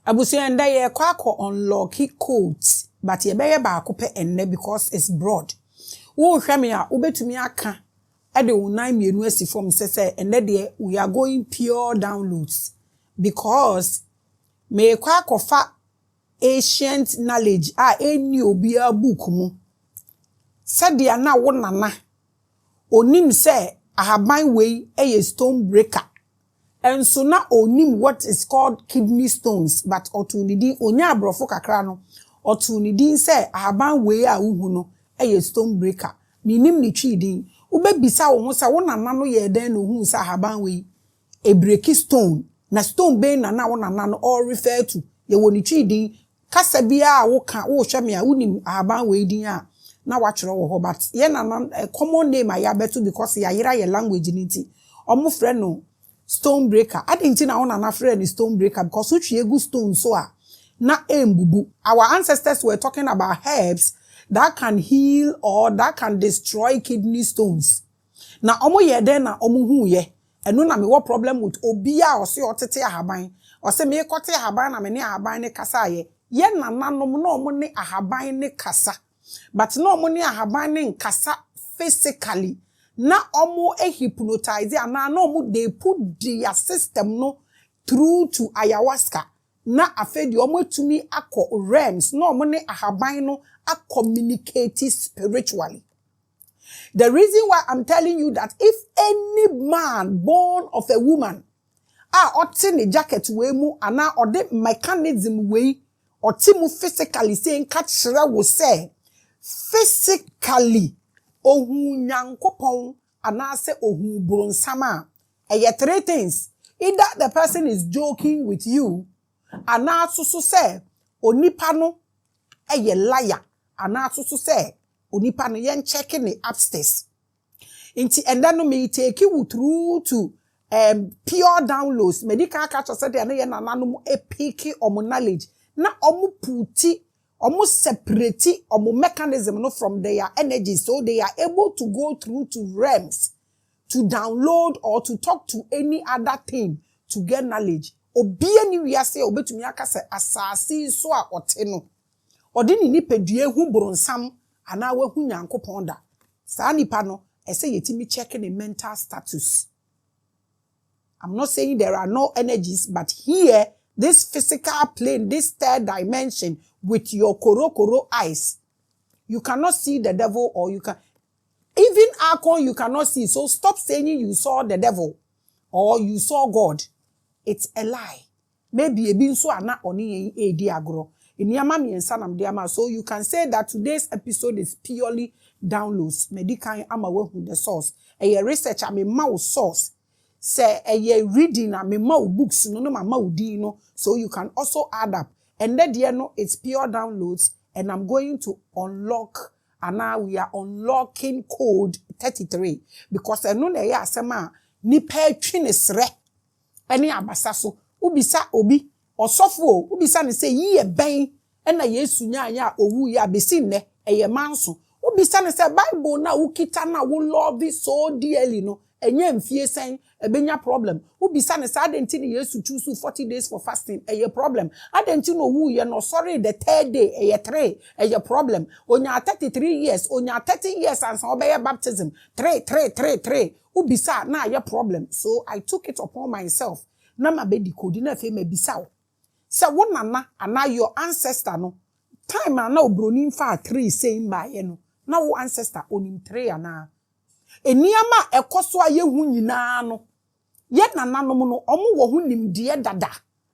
Abusu enda ye kwa unlock codes but ye beye ba akope enne because it's broad. Wo hwe me a obetumi aka e de unan mienu asi form se enne de we are going pure downloads because me kwa fa ancient knowledge eni obi a book mu said dia na wo nana onim se ahaban wei a stone breaker and so na onim what is called kidney stones but otunidi onya abrofo kakra no otunidi se ahaban wei a uhu no a stone breaker minim ni twidin ubebisa wo ho se wo nana no ye den no hu se ahaban wei a breaky stone na stone be na wo nana no all refer to ye woni twidin kasa bia wo ka wo hwe me a unim ahaban wei din a na watchro wo ho but ye na a common name a ya betu because ya yira ye language niti omo frɛ no stone breaker adinti na ona na frɛ ni stone breaker because utwe egu stone so a na embubu. Our ancestors were talking about herbs that can heal or that can destroy kidney stones. Na omo ye den na omo hu ye eno na me wo problem with obi a ose otete ahaban ose me kote ahaban na me ne ahaban ne kasa ye na nanom na omo ne ahaban ne kasa but no omo ne ahaban ne nkasa physically na omo hypnotize ana na omo they put their system no through to ayahuasca na afedi omo tumi akọ realms na omo ne ahaban no communicate spiritually. The reason why I'm telling you that if any man born of a woman oti ne jacket we mu ana ode mechanism we oti mu physically saying catch wo say physically ohu nyankopon anase ohu bronsama three things. Either the person is joking with you anaso so say onipa no liar anaso so say onipa no yen checking the upstairs inti and then me take you through to pure downloads medical catch said na yen nananom epiki omo knowledge na omo puti omo separate omo mechanism no from their energy so they are able to go through to realms to download or to talk to any other thing to get knowledge. Obi ani wi ase obetumi aka se asase so a ote no odi ni nipadue hu bronsam ana wa hu nyankopon da sa nipa no ese yetimi check the mental status. I'm not saying there are no energies but here this physical plane, this third dimension with your koro eyes, you cannot see the devil or you can even Akon you cannot see. So stop saying you saw the devil or you saw God. It's a lie. Maybe a bin so ana oni e di agro. Iniama miensa nam diama. So you can say that today's episode is purely downloads. Medical ama wehu the source. A research a me ma source. Say a reading a me ma books no ma di no. So you can also add up. And then you know it's pure downloads. And I'm going to unlock. And now we are unlocking code 33 because I know that asema ni pe twinesre eni abasaso ubisa obi osofo ubisa ne say ye ben na Yesu nya owu ya besi ne eye manso ubisa ne say Bible na ukita na wo love so dearly no enye mfie sen ebenya problem ubisa ne say adenti ne Yesu choose 40 days for fasting eye problem adenti no wu ye no sorry the third day eye 3 eye problem onya 33 years onya 30 years and so obey baptism 3 ubisa na eye problem. So I took it upon myself na mabedi kodi na fe mabisa se wo nana ana your ancestor no time ana obroni mfa 3 saying ba ye no na wo ancestor onim 3 ana eniama ekoso aye hu nyina no ye nananom no omo wo hu nimde dada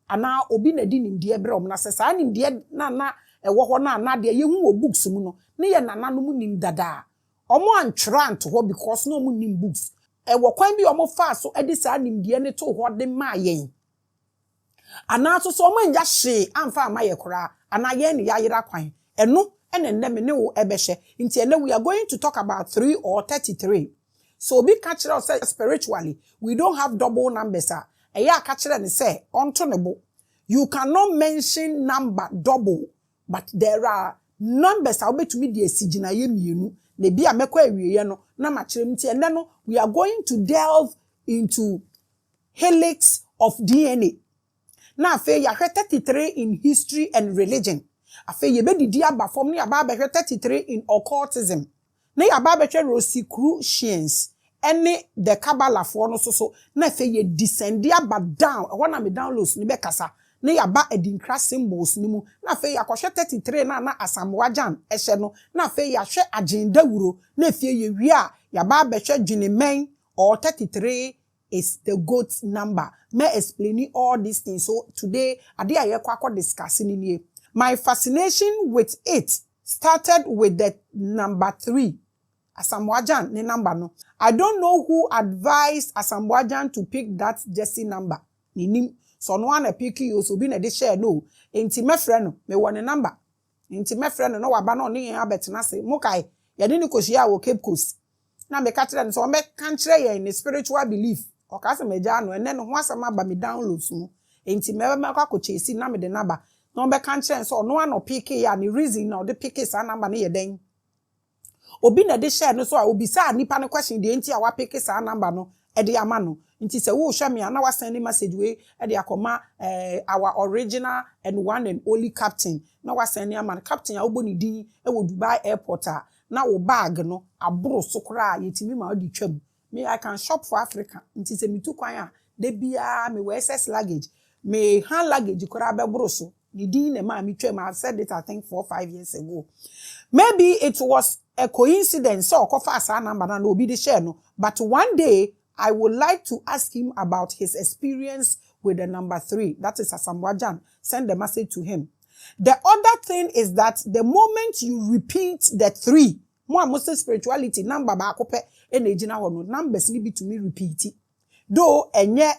ana obi na di nimde bre om na se sa nimde na ewo ho na de ye hu wo books mu no ne ye nananom nim dada omo antwera anto ho because no omo nim books ewo kwan bi omo fa so edi sa nimde ne to ho de ma yen ana so omo nya hye amfa ma ye kora ana ye ne ya yira kwan eno ene me ne wo ebehye nti ene we are going to talk about 3 or 33. So be catch us spiritually we don't have double numbers eya catch ne say onto ne bo you cannot mention number double but there are numbers obetumi de esigina ye mienu na bia mekwa awieye no na ma kire nti ene no we are going to delve into helix of DNA. Na afe ya 33 in history and religion. Afe ye be didi aba form ne aba 33 in occultism. Na ya aba Rosicrucians. Any the Kabbalah for no so na afe ye descend aba down. I want me downloads ni be kasa. Na ya ba edinkra symbols ni mu. Na afe ya kwhwe 33 na asamwajan ehye no. Na afe ya hwe agenda wuro. Na afe ye wi a ya ba dwunemen or 33 is the goat number. Me explaining all these things. So today, ade aye kwa discussing in. My fascination with it started with the number 3. Asamwajan ne number no. I don't know who advised Asamwajan to pick that Jesse number. Ninim so no one pick you so be na de share no. Enti me frɛ no me wɔ ne number. Enti me frɛ no no waba no ne yen abetena se. Mokai ye de ni koshia wo Cape Coast. Na me ka kire no so me kan kire ye in spiritual belief. O ka se me ja no ene no ho asama ba me downloads mu. Enti me kwa chesi na me de number. No be kan kire so no one pick ya ni reason na o de pick sa number ne ye den. Obi na de share no so a obi sa nipa no question de enti a wa pick sa number no e de ama no. Nti se wo hwa me na wa send message we e de akoma our original and one and only captain. Na wa send am captain a obo ni din e wo Dubai airport a na wo bag no abro so kra yetimi ma odi twam. Me I can shop for Africa. Nti se mi tu kwan a de bia me we SS luggage. Me hand luggage kra be bro so. Ni din na ma mi twam. I said it I think 4 or 5 years ago. Maybe it was a coincidence so kofa asa number na obi de share no. But one day I would like to ask him about his experience with the number 3. That is Asamwajan. Send the message to him. The other thing is that the moment you repeat the 3, more Muslim spirituality number ba akope enejina ho no numbers ni be to me repeat it. Though enye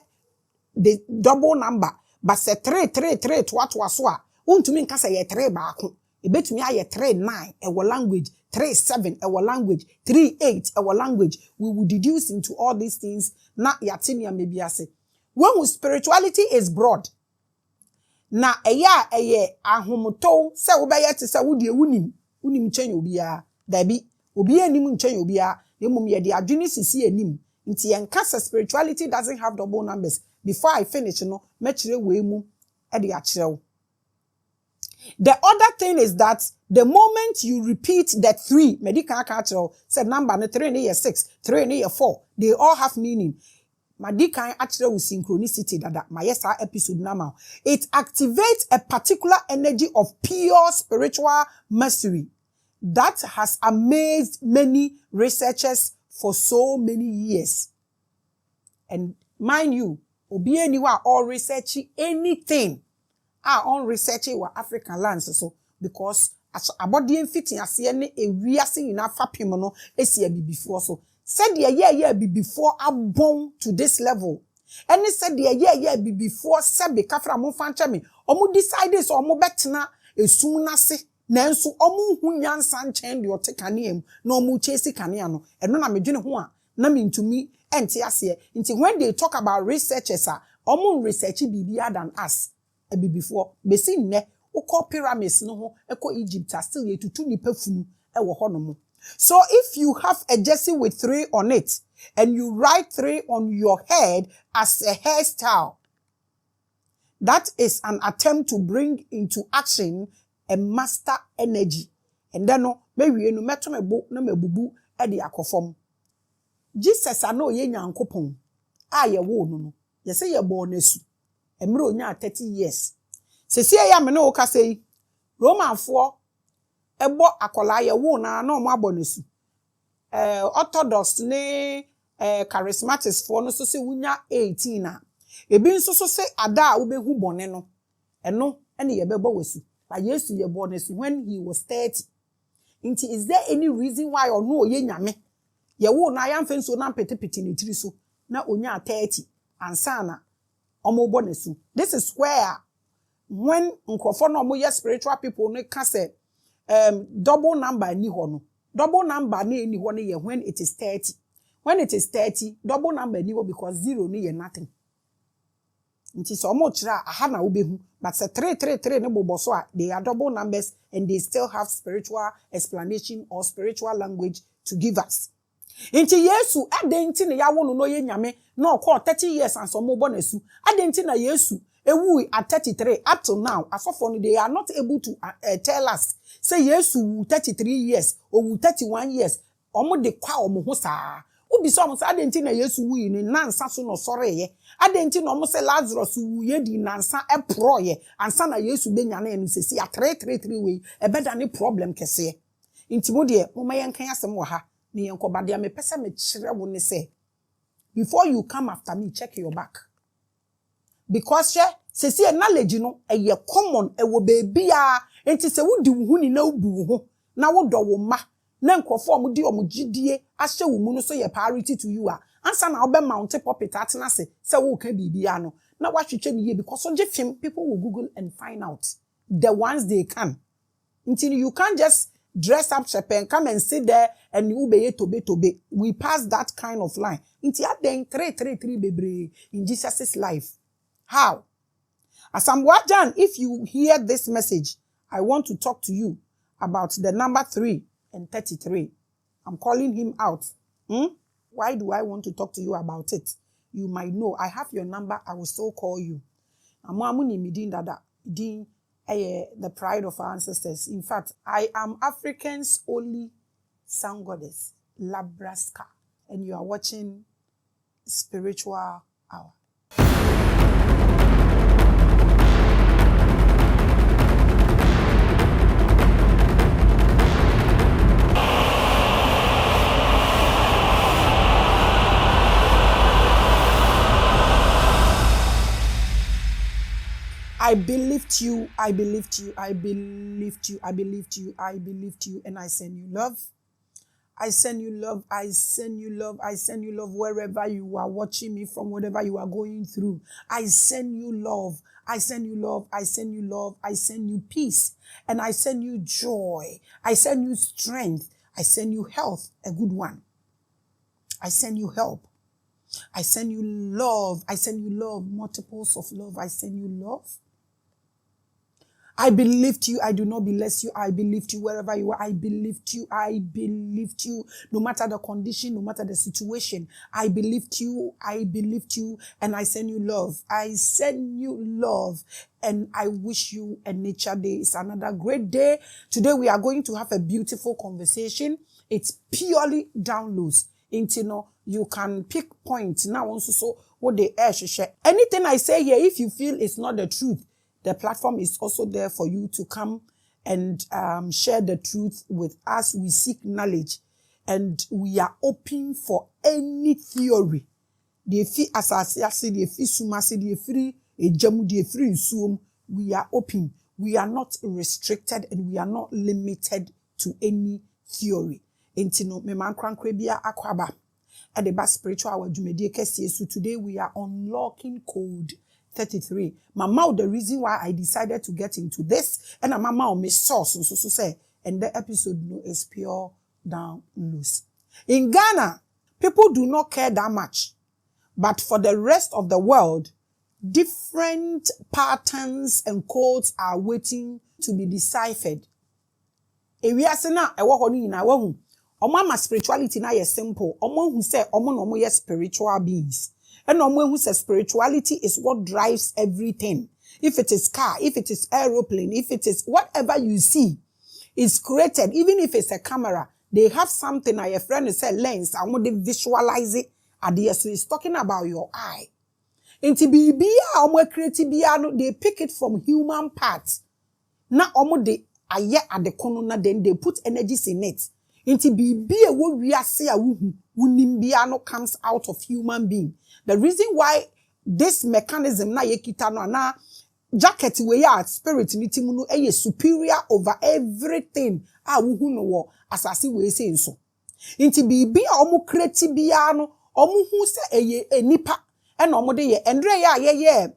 the double number but say 3 to so a untumi nka say ye 3 ba ako e betumi aye 3 9 e wo language 3 7 our language 3 8 our language. We will deduce into all these things na yatinia mebiase. When spirituality is broad na eye ahomoto se wo be ye te se wo de unim chen obia dabi obi anim nchen obia emum ye de adwene sisi anim nti yenka spirituality doesn't have double numbers. Before I finish no mechire we mu e de akire. The other thing is that the moment you repeat the 3, medical cultural said number 3 near 6, 3 near 4, they all have meaning. Medical actual synchronicity that my episode now. It activates a particular energy of pure spiritual mastery that has amazed many researchers for so many years. And mind you, obi anyone all researching anything. On researching what African lands so because as abodi fitting as ne ewiase ina fapem no esi abi before so said ye be before abon to this level and said ye be before sebe kafra mo fancha me omo decide so omo betena esum nase nanso omo hu nyansa nchen de otekanea na omo chesi kanea no eno na medwene ho a na mentumi ente ase nti when they talk about researchers omo research bibia than us before besi nne ukọ pyramids no ho ekọ Egypt still ye tutu nipa funu e wo ho no mo. So if you have a jersey with 3 on it and you write 3 on your head as a hairstyle, that is an attempt to bring into action a master energy. And then no maybe no meto me bo na mabubu e de akofom. Jesus ano ye nyankopon a ye wo no no ye say ye bo nesu emre onya 30 years. Sesi ya me no ka sei Roman fo ebo akola ye wo na omo abonesu. Orthodox ne charismatics fo no so se wunya 18 na. Ebi nso so se ada a wo behu bone no. Eno ene ye bebo wesu. But Yesu ye bonesu when he was 30. Inti is there any reason why or no ye nyame? Ye wo na ya mfe nso na petepeti ne tiri so na onya 30 ansana omo bonesu. This is where when nkrofo no mo yes spiritual people no ka say double number ni ho no. Double number ni ho no ye when it is 30. When it is 30, double number ni ho because 0 ni ye nothing. Nti so mo kira aha na obehu but say 333 ne bobo so they are double numbers and they still have spiritual explanation or spiritual language to give us. Nti Yesu adenti ne yawo no ye nyame na okọ 30 years and so mo bonesu adenti na Yesu ewu at 33 up to now asofo no they are not able to tell us say yes 33 years or 31 years omo de kwa omo ho saa obi so omo say adenti na yesu wu ni nansa so no sore ye adenti na omo say Lazarus wu ye di nansa epro ye ansa na yesu benya na enu sesi a 333 we ebeda ne problem kese intimo de moma yenkan asem wo ha ne yenkobade me pese me kire wo ne say before you come after me check your back because sesi knowledge no eye common ewo baby a enti se wudi wo ni na ubu ho na wo do wo ma na nkrofo mo di omugidie ahye wo mu no so ye priority to you a ansa na obe mount puppet atena se wo ka bibia no na wahwehwe ni ye because so film people will google and find out the ones they can until you can't just dress up shepe and come and sit there and you be tobe we pass that kind of line until then 333 bebre in Jesus's life. How? As I'm watching, if you hear this message, I want to talk to you about the number 3 and 33. I'm calling him out. Why do I want to talk to you about it? You might know. I have your number. I will still call you. The pride of our ancestors. In fact, I am African's only sun goddess, Labraska. And you are watching Spiritual Hour. I believed you, and I send you love. I send you love wherever you are watching me from, whatever you are going through. I send you love. I send you peace, and I send you joy. I send you strength. I send you health, a good one. I send you help. I send you love. Multiples of love. I send you love. I believed you. I do not believe you. I believed you wherever you are. I believed you. No matter the condition, no matter the situation. I believed you. And I send you love. And I wish you a nature day. It's another great day. Today we are going to have a beautiful conversation. It's purely downloads. You can pick points. Now also what they share. Anything I say here, if you feel it's not the truth, the platform is also there for you to come and share the truth with us. We seek knowledge and we are open for any theory. We are open. We are not restricted and we are not limited to any theory. Spiritual hour. So today we are unlocking code 33. Mama, the reason why I decided to get into this, and Mama on my source, so say, and the episode is pure down loose. In Ghana, people do not care that much, but for the rest of the world, different patterns and codes are waiting to be deciphered. Oma spirituality na ye simple. Omo who say omo no mo ye spiritual beings. And omo who say spirituality is what drives everything. If it is car, if it is aeroplane, if it is whatever you see is created, even if it's a camera, they have something a friend say lens, I want to visualize it. So it's talking about your eye. Inti bibia omo create bia they pick it from human parts. Na omo de aye at the corner, then they put energies in it. Inti bibi wo wiase a wunimbia no comes out of human being. The reason why this mechanism na yekita no na jacket we ya spirit ni timu no eye superior over everything a wuhu no wo asase we say nso. Inti bibi a omo create bia no omo hu se eye enipa e na omo de ye endre ya ye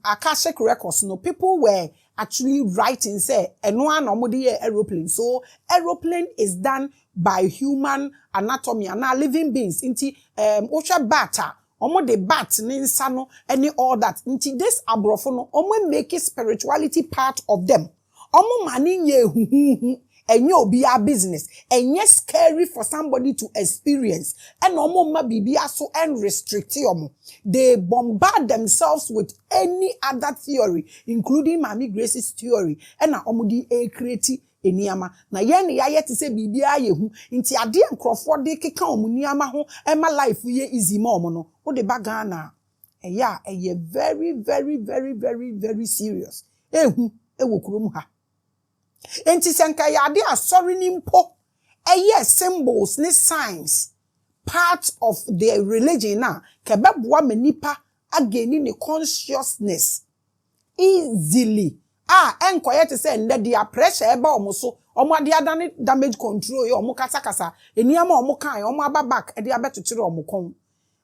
Akashic records no people were actually writing say eno na omo de aeroplane. So aeroplane is done by human anatomy and living beings. Inti osha bata omo de bat ni nsa no any all that. Inti this abrofo no omo make spirituality part of them. Omo mani ye huhuhu enye obi a business, enye scary for somebody to experience. And omo ma bibia so and restrict omo. They bombard themselves with any other theory, including Maame Grace's theory. And na omo di create eniama. Na yen ya yet say bibia yehu. Inti ade nkrofo de keka omo niama ho ema life ye easy mo omo no. Wo de bagana. Yeah, very, very, very, very, very serious. Ehu, ewo kurom ha. Enti senka yade asori ni mpo. Symbols ni signs. Part of their religion na. Kebebwa menipa ageni ni consciousness. Easily. Enkoye te say nde dia pressure eba omo so. Omo ade adane damage control yo omo kasa kasa. Eniama omo kan omo aba back e dia betotire omo kon.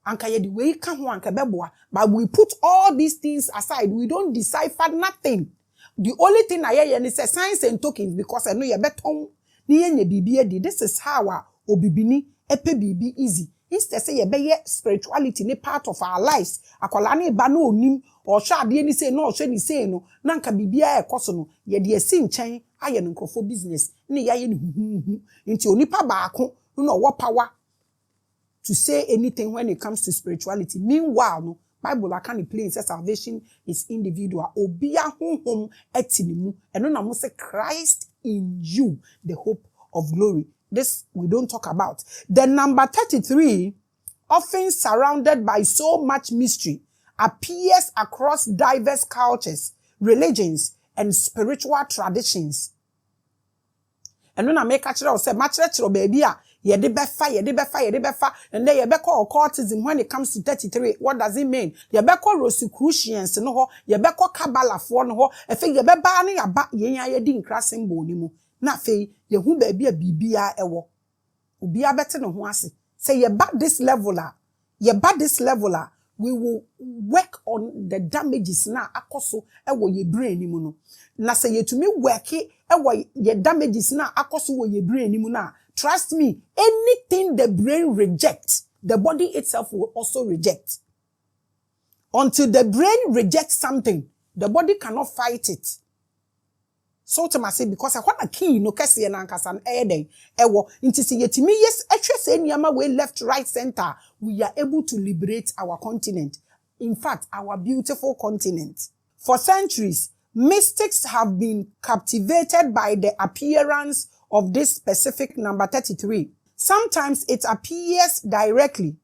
Anka ye the way can one kebeboa, but we put all these things aside. We don't decipher nothing. The only thing I hear is signs and tokens because I know you beton ni yenye bibi. This is how obibini epe bibi easy. Instead say ye spirituality ni part of our lives. Akola ni ba no onim or sha de ni say no hwe ni say no nanka bibia e koso no ye de esi nchen aye no nkrofo business ni ya ye ni huhu nti onipa baako no wo power to say anything when it comes to spirituality. Meanwhile, no Bible can play say salvation is individual. Obia honhom etinimu. And no na say Christ in you, the hope of glory. This we don't talk about. The number 33, often surrounded by so much mystery, appears across diverse cultures, religions, and spiritual traditions. And when I make a child say, "Machre baby, ye de befa, and then ye be call occultism when it comes to 33. What does it mean? Ye be call Rosicrucians no ho, ye be call Kabbalah for no ho, efe ye be ba ne ya ba ye nya ye di nkra symbol ni mu. Na fe ye hu baby a bibia ewo. Obi a bete no ho ase. Say ye ba this level we will work on the damages na akoso ewo ye brain ni mu no. Na say ye to me work ewo ye damages na akoso wo ye brain ni mu na. Trust me, anything the brain rejects, the body itself will also reject. Until the brain rejects something, the body cannot fight it. So to say because I want a key no kesi na nkasa eden ewo nti se yetimi yes etwe se niama we left right center we are able to liberate our continent, in fact our beautiful continent. For centuries mystics have been captivated by the appearance of this specific number 33. Sometimes it appears directly,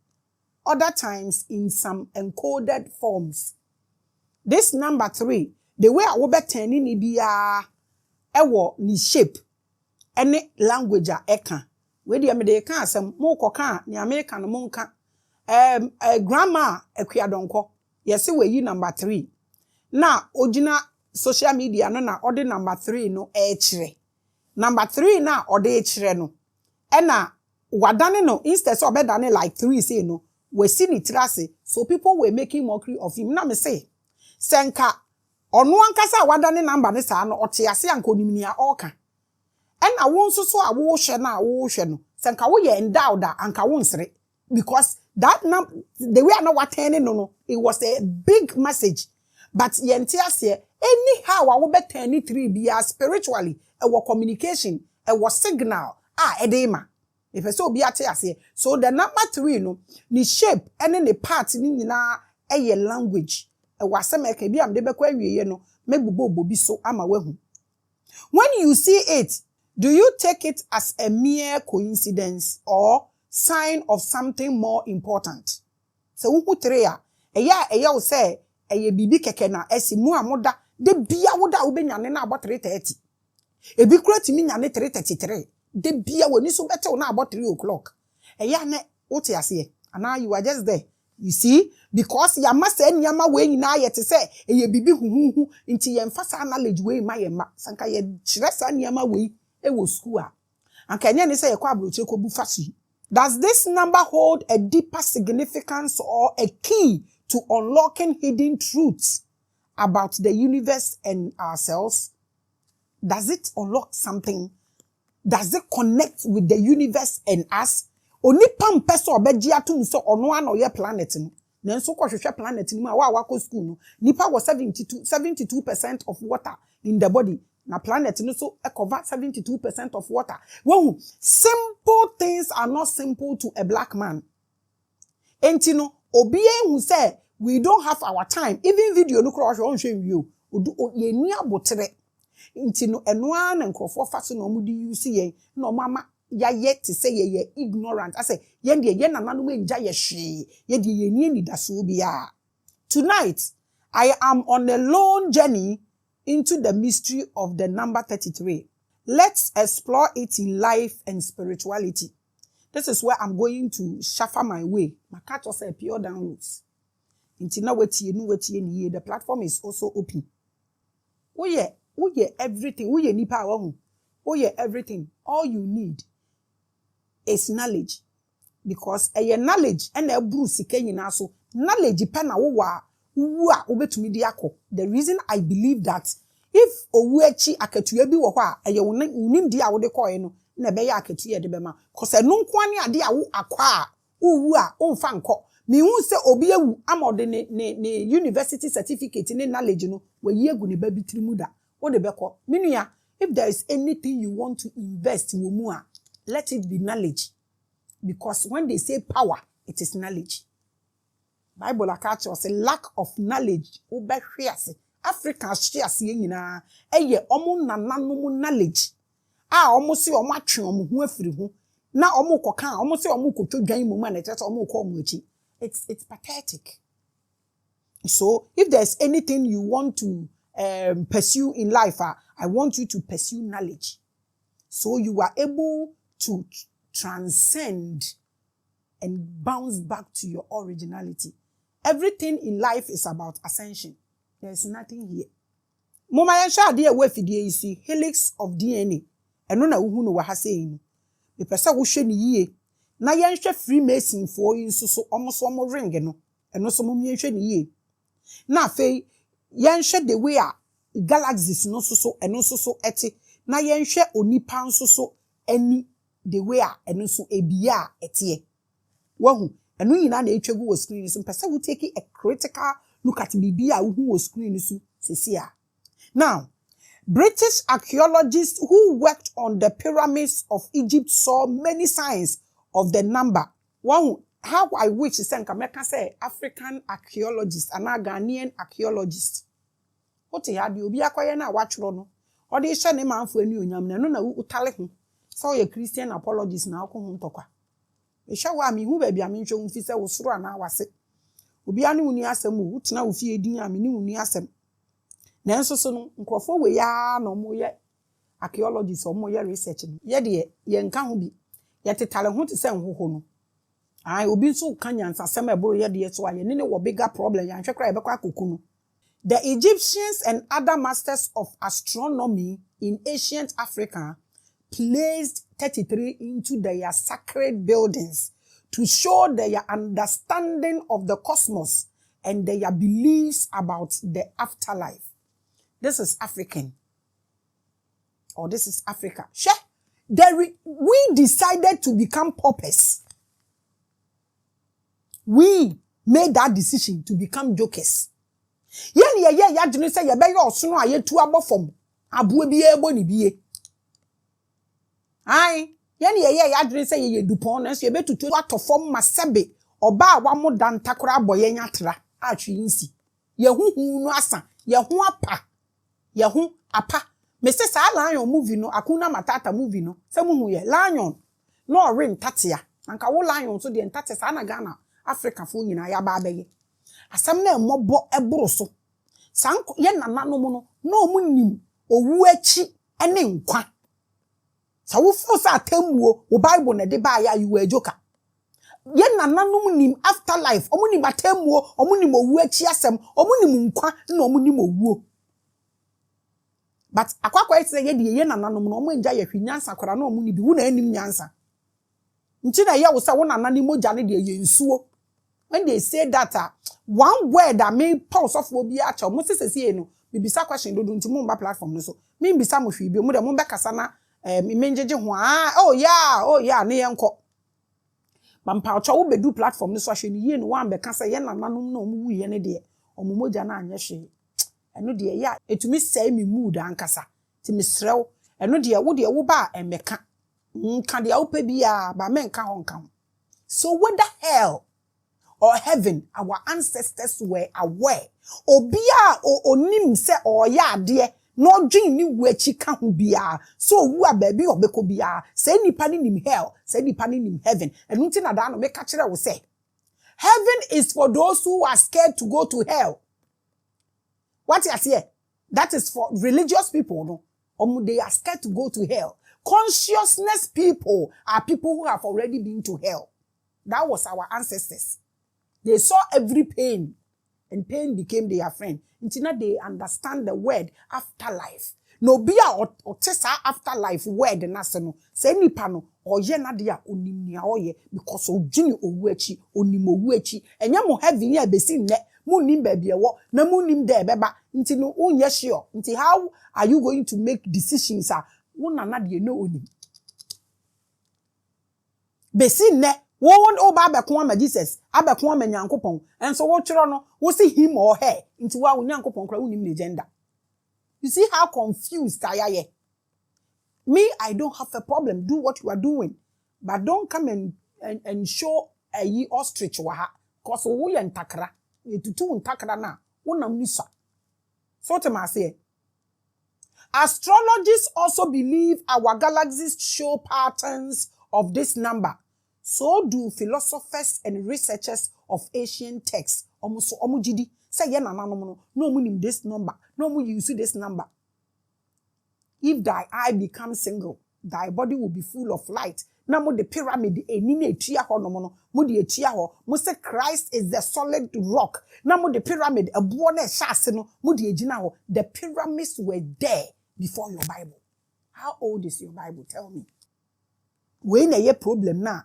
other times in some encoded forms. This number 3, the way I will be turning it be ewo ni shape any language a eka we di amede ka asem mo koka ni America no monka grammar ekwiadonko yesi we yi number 3 na ogina social media no na ode number 3 no kire number 3 na ode kire no na wadane no instead so obedane like 3 say no we see ni trase so people were making mockery of him na me say senka onu ankasa wadane number ne sa no ote ase ankonim a oka na won so so a wo hwe na wo hwe no senka wo ye endowed anka won sere because that number the way I know what no it was a big message but yenti ase anyhow wo be 33 bia spiritually e wo communication e wo signal edema if so be ate ase so the number 3 no ni shape and the part ni nyina eye language e wasema ka bi am de bekwa awieye no mebubo bobi so ama wahu. When you see it, do you take it as a mere coincidence or sign of something more important? So who treya eya wo say eye bibi keke na esimu amoda de bia woda wo benyane na about 3:30 ebi kura timi nyane 3:33 de bia woni so bete na about 3 o'clock eya ne wote ase ana you are just there. You see, because ya masa nyama we nyina yete say eye bibi huhuhu nti ye mfasa knowledge we ma ye ma sanka ye kire sa nyama we e wo school a anka nya ne say ye kwa abroche ko bu fasu. Does this number hold a deeper significance or a key to unlocking hidden truths about the universe and ourselves? Does it unlock something? Does it connect with the universe and us? Onipa mpeso obeji atum so ono ano ye planet no nanso kohwehwe planet ni ma wa ko school no nipa was 72% of water in the body Na planet no so cover 72% of water. When simple things are not simple to a black man. Enti no, obiye who say we don't have our time. Even video no cross on show you. Odu ye ni abotre. Enti no enoa na nkrofo fa so no mudi use ye no mama ya yet to say ye ignorant. I say ye de ye nananu enja ye hwe. Ye de ye ni daso bia. Tonight I am on a long journey into the mystery of the number 33. Let's explore it in life and spirituality. This is where I'm going to shuffle my way. My catch was a pure downloads. The platform is also open. Oh yeah, everything. Oh yeah, nipa wahu. Oh yeah, everything. All you need is knowledge, because a knowledge and a bruise kenyi so knowledge depend na the reason I believe that if owuechi aketua bi wo ho a eye wonim dia wo de koye no na be ya aketua de be ma cause eno nko ane ade a wo akwa a uwu a onfa nko mi hu se obi ewu amode ne university certificate ne knowledge no wayi egu ne ba bitiri mu da wo de be ko minua. If there is anything you want to invest wo mu a, let it be knowledge, because when they say power, it is knowledge. Bible akacha say lack of knowledge obehwe ase. Africa share ase nyina eye omo nananom knowledge a omo se omo atwe omo ho afiri ho na omo koka omo se omo kotodwan mu ma na tete omo ko omo achi. It's pathetic. So if there's anything you want to pursue in life, I want you to pursue knowledge, so you are able to transcend and bounce back to your originality. Everything in life is about ascension. There's nothing here. Mama yansha ade we fidie isi helix of DNA. Eno na uhu no wa ha sei no. Me pese wo hwe ni yie. Na yanhwe Freemason fo insuso omo ring no. Eno so mum yanhwe ni yie. Na afei yanhwe the way a galaxies no so eno so eti. Na yanhwe onipa nso ani the way a eno so ebia etie. Wahu eno nyina na etwagu wo screen so pese wo take a critical look at bibia wo hu wo screen so sesia. Now, British archaeologists who worked on the pyramids of Egypt saw many signs of the number. One, how I wish to say African archaeologists and Ghanaian archaeologists. What he had you be a quiet now watch rono, or they shall name for a new yam, no, utale. So a Christian apologist now come home toka. A shower me who baby I mean, show officer was run now was it. Ubiani uniasem, who's now feeding a mini uniasem. Nanso so no nkrofo we ya no mo ye archaeologists o mo ye research no ye de ye nka ho bi ye tetale ho te se nhoho no ai obi nso ka nyansa sem eboro ye de so aye ne wo bigger problem ya hwe kra e bekwa akoku no. The Egyptians and other masters of astronomy in ancient Africa placed 33 into their sacred buildings to show their understanding of the cosmos and their beliefs about the afterlife. This is African. Or this is Africa. We decided to become paupers. We made that decision to become jokers. Ya dinu say ye be yo so no aye tu abofom. Abo bi ebo ni biye. Ai, ya dinu say ye dupon na so ye betutu atofom masebe. Oba wa mo dan takora aboye nyatra. Atwi nsi. Ye huhu no asa. Ye hu apa. Yahu apa me say sa lion movie no akuna matata movie no se muhu ye lion no rin tatia anka wo lion so de ntate sa na Ghana Africa fo nyina ya ba abeye asam na emobọ eboro so san ye nananom no mu nim owu achi ene nkwa sa wo fo sa atammuo wo Bible na de ba ya you ejoka ye nananom nim afterlife omu nim atammuo omu nim owu achi asem omu nim nkwa na omu nim owuo. But akwakwa etse ye nananom no mo nja ye hwinyansa kwara na omu ni bi wu na anim nyansa nti na ye wo se wo nanani moja ne de ye nsuo. When they say that one word that may pause of obi a cha mo sesese no bibisa question do nti mo mba platform no so me mbisa mo hwi bi mo de mo bekasa na menjeje ho oh yeah ne yenko bampa cha wo bedu platform no so ahwe ni ye no wan bekasa ye nananom na omu wu ye ne de omu moja na anye hwe eno de ya etumi say me mood ankasa ti misrew eno de wo ba emeka nka de wo pe bia ba menka ho nka ho. So whether hell or heaven, our ancestors were aware. Obia onim se oya ade no dwen ni wachi ka ho bia. So wu a baby obeko bia. Say nipa ni nim hell, say nipa ni nim heaven. And nti na da no make kire wo say. Heaven is for those who are scared to go to hell. What you say? That is for religious people, no? They are scared to go to hell. Consciousness people are people who have already been to hell. That was our ancestors. They saw every pain, and pain became their friend. Until they understand the word afterlife. No be a tesa afterlife word naseno. Say ni pano or ye na dia onimnia oye because o jini owuachi onimo owuachi. Enya mo heaven ye besi ne mu nim baby ewo na mu nim de beba. Nti no unye sure. Nti how are you going to make decisions? Una na de no onim. Besi ne won oba abekon ama Jesus abekon ama Nyankopon enso wo twero no wo see him or her nti wa Nyankopon kra wonim ne gender. You see how confused I am. Me, I don't have a problem. Do what you are doing, but don't come and show a ye ostrich waha cause we entakra you tutu entakra na wonam nisa. So to say, astrologists also believe our galaxies show patterns of this number. So do philosophers and researchers of ancient texts. Omujidi say ye na no munim this number. No mu use this number. If thy eye becomes single, thy body will be full of light. Na mo the pyramid enine etua ho no mo de etua ho. Mo say Christ is the solid rock. Na mo the pyramid ebo na ehase no mo de egina ho. The pyramids were there before your Bible. How old is your Bible? Tell me. We na ye problem na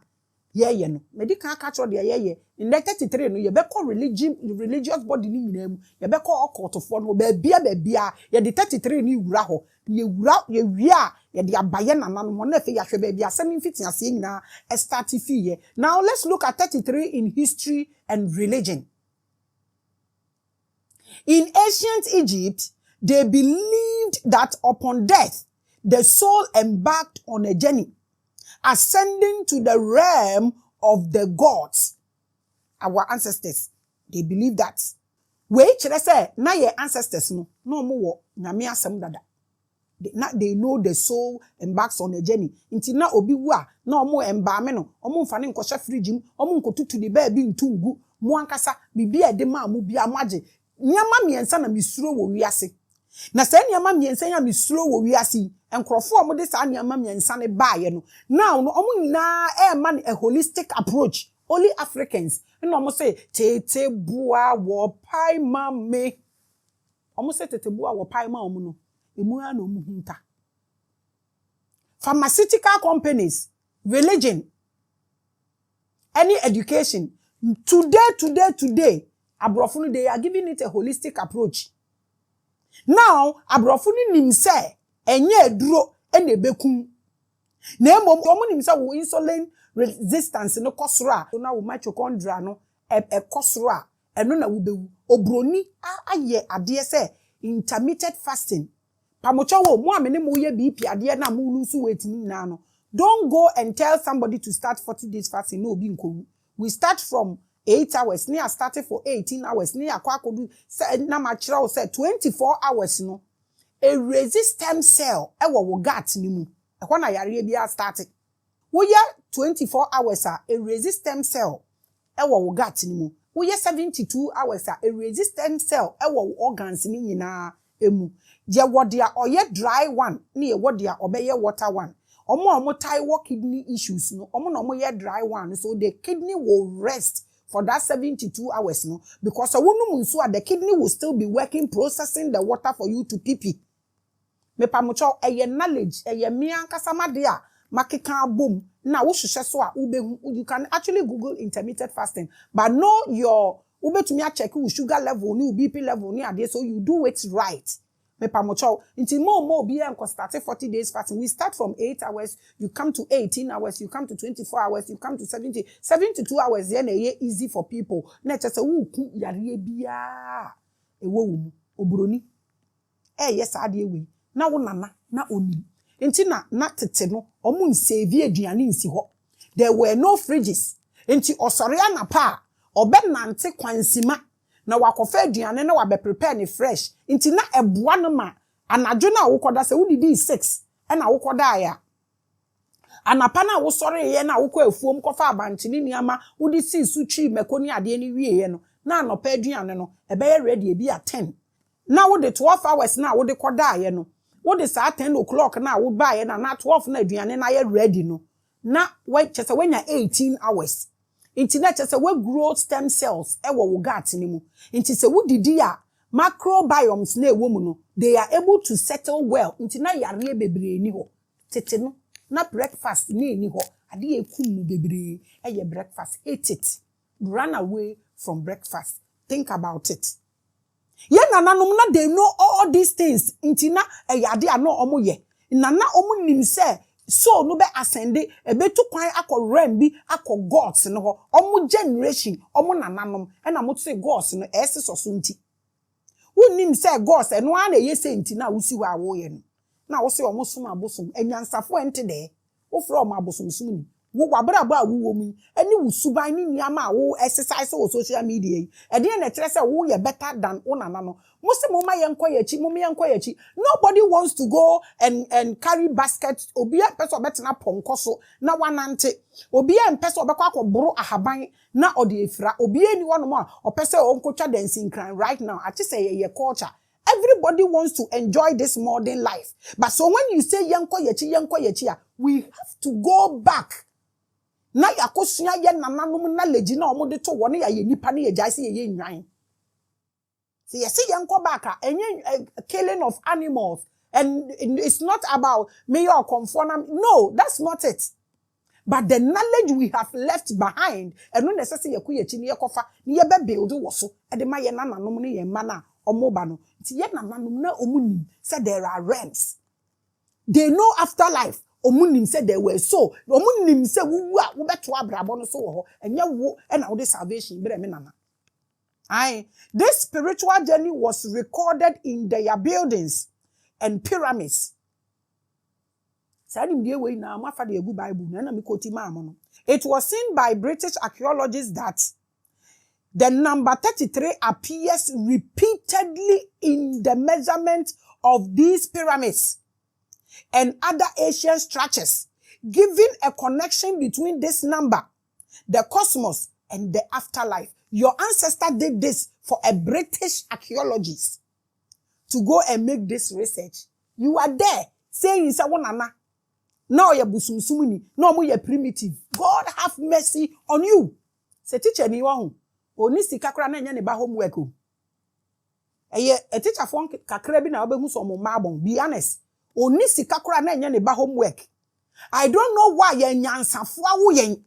ye no. Medical catch or the ye. In 33 no ye be call religious body ni nyinam. Ye be call occult for no be bia ye the 33 ni wura ho. Ye wura ye wia ye de abaye nana no na fe ya hwe bia asem mfiti ase nyina start fi. Now let's look at 33 in history and religion. In ancient Egypt, they believed that upon death, the soul embarked on a journey, ascending to the realm of the gods. Our ancestors, they believe that. We say, na your ancestors no mo wo nyame asem dada. They know the soul embarks on a journey. Inti na obi wu a na omo embaame no omo mfa ne nkosha fridge omo nkotutu de ba bi ntungu mo ankasa bibi e de ma mu bia maje nyama miensa na misuro wo wiase. Na se nyama miensa ya misuro wo wiase enkrofo omo de sa nyama miensa ne baaye no now no omo nyina e man a holistic approach. Only Africans no omo say tete bua wo pai mame omo say tete bua wo pai ma omo no emu ya no muhunta. Pharmaceutical companies, religion, any education, today, abrofunu they are giving it a holistic approach. Now, abrofunu nimse enye duro ene bekum. Na emom omo nimse wo insulin resistance no kosora, so na wo mitochondria no e kosora, eno na wo bewu. Obroni aye ade se intermittent fasting. Pamocha wo mo amene mo ye BP ade na mo lose weight ni na no. Don't go and tell somebody to start 40 days fasting. No, be nkowu. We start from 8 hours. Ni I started for 18 hours. Ni akwa kodu na ma kira o say 24 hours no. A resistant cell e wo gut ni mu. E ho na yare bia started. Wo ye 24 hours a resistant cell e wo gut ni mu. Wo ye 72 hours a resistant cell e wo organs ni nyina emu. Je wodia oye dry one na ye wodia obeye water one. Omo tie kidney issues no omo no mo ye dry one, so the kidney will rest for that 72 hours no, because the kidney will still be working processing the water for you to pee. Me pamocho eye knowledge eye me ankasa made a makeka bom na wo hwehwe so a ubehu. You can actually Google intermittent fasting, but know your ubetumi a check your sugar level ni BP level ni ade, so you do it right. Me pamocho until more be and start 40 days fasting. We start from 8 hours, you come to 18 hours, you come to 24 hours, you come to 72 hours. Then easy for people. Na just say ku yare bia ewo obroni. Yes ade we. na wo nana na onim enti na tete no omu nsave aduane nsi ho there were no fridges enti osore anapa obenante kwansima na wakofa aduane na wabe prepare ne fresh enti na eboa no ma anadwo na wokoda se wudidi 6 na wokoda ya anapa na wo sore ye na wokọ afuom kofa abanche ni niama wudi si sutwi mekoni ade ni wie ye no na anopa aduane no ebe ye ready e bi a 10 na wode 12 hours na wode koda ye no wode saa 10 o'clock na wo ba ye na 12 na aduane na ye ready no na we chese wenya 18 hours inti na chese we grow stem cells e wo gut ni mu inti se wudidi a microbiomes na ewo mu no they are able to settle well inti na yare bebre ni ho tete no na breakfast ni ho ade ekum mu bebre eye breakfast eat it run away from breakfast think about it ye nananom na they know all these things inti na ade ano omo ye nana omo nim se so no be ascend ebetu kwan akọ realm bi akọ gods no ho omo generation omo nananom na mo tse gods no esiso so nti wonim se gods eno a na ye se nti na wusi wa wo ye no na wo se omo som abosom enyansafo ente de wo fro omo abosom sum ni wo wabrabo a wo mu eni wusuban ni niama a wo exercise wo social media yi e de na kire se wo ye better than onana no musi mo ma yenko yachi mo me yenko yachi nobody wants to go and carry basket obi a person betena ponko so na wanante obi a mpese obekwa akoboro ahaban na ode efira obi eni wono mo a opese onkotwa dancing crime right now achi say ye culture. Everybody wants to enjoy this modern life. But so when you say yenko yachi, we have to go back. Na yakosua ye nananom na leji na omo de to woni ya ye nipa na ye jai se ye nwan. So you see yenko back killing of animals and it's not about me or conform. No, that's not it. But the knowledge we have left behind and no necessarily yachi ni yakofa ni ye be build wo so e de ma ye nananom ne ye mana omoba no ti ye nananom na omunim said there are realms. They know afterlife. Omunim said they were so. Omunim said wu a wo beto abrabo no so wo enye wo e na wo de salvation bre me nana. Aye, this spiritual journey was recorded in their buildings and pyramids. It was seen by British archaeologists that the number 33 appears repeatedly in the measurement of these pyramids and other ancient structures, giving a connection between this number, the cosmos, and the afterlife. Your ancestor did this for a British archaeologist to go and make this research. You are there saying, now you're busumsumuni, no more you're primitive. God have mercy on you. Say teacher ni wahu. Oni sika kra na nya ne ba homework o. Eye a teacher fon kakra bi na obehu so mo mabon. Be honest. Oni sika kra na nya ne ba homework. I don't know why ye nyansafo awo yen.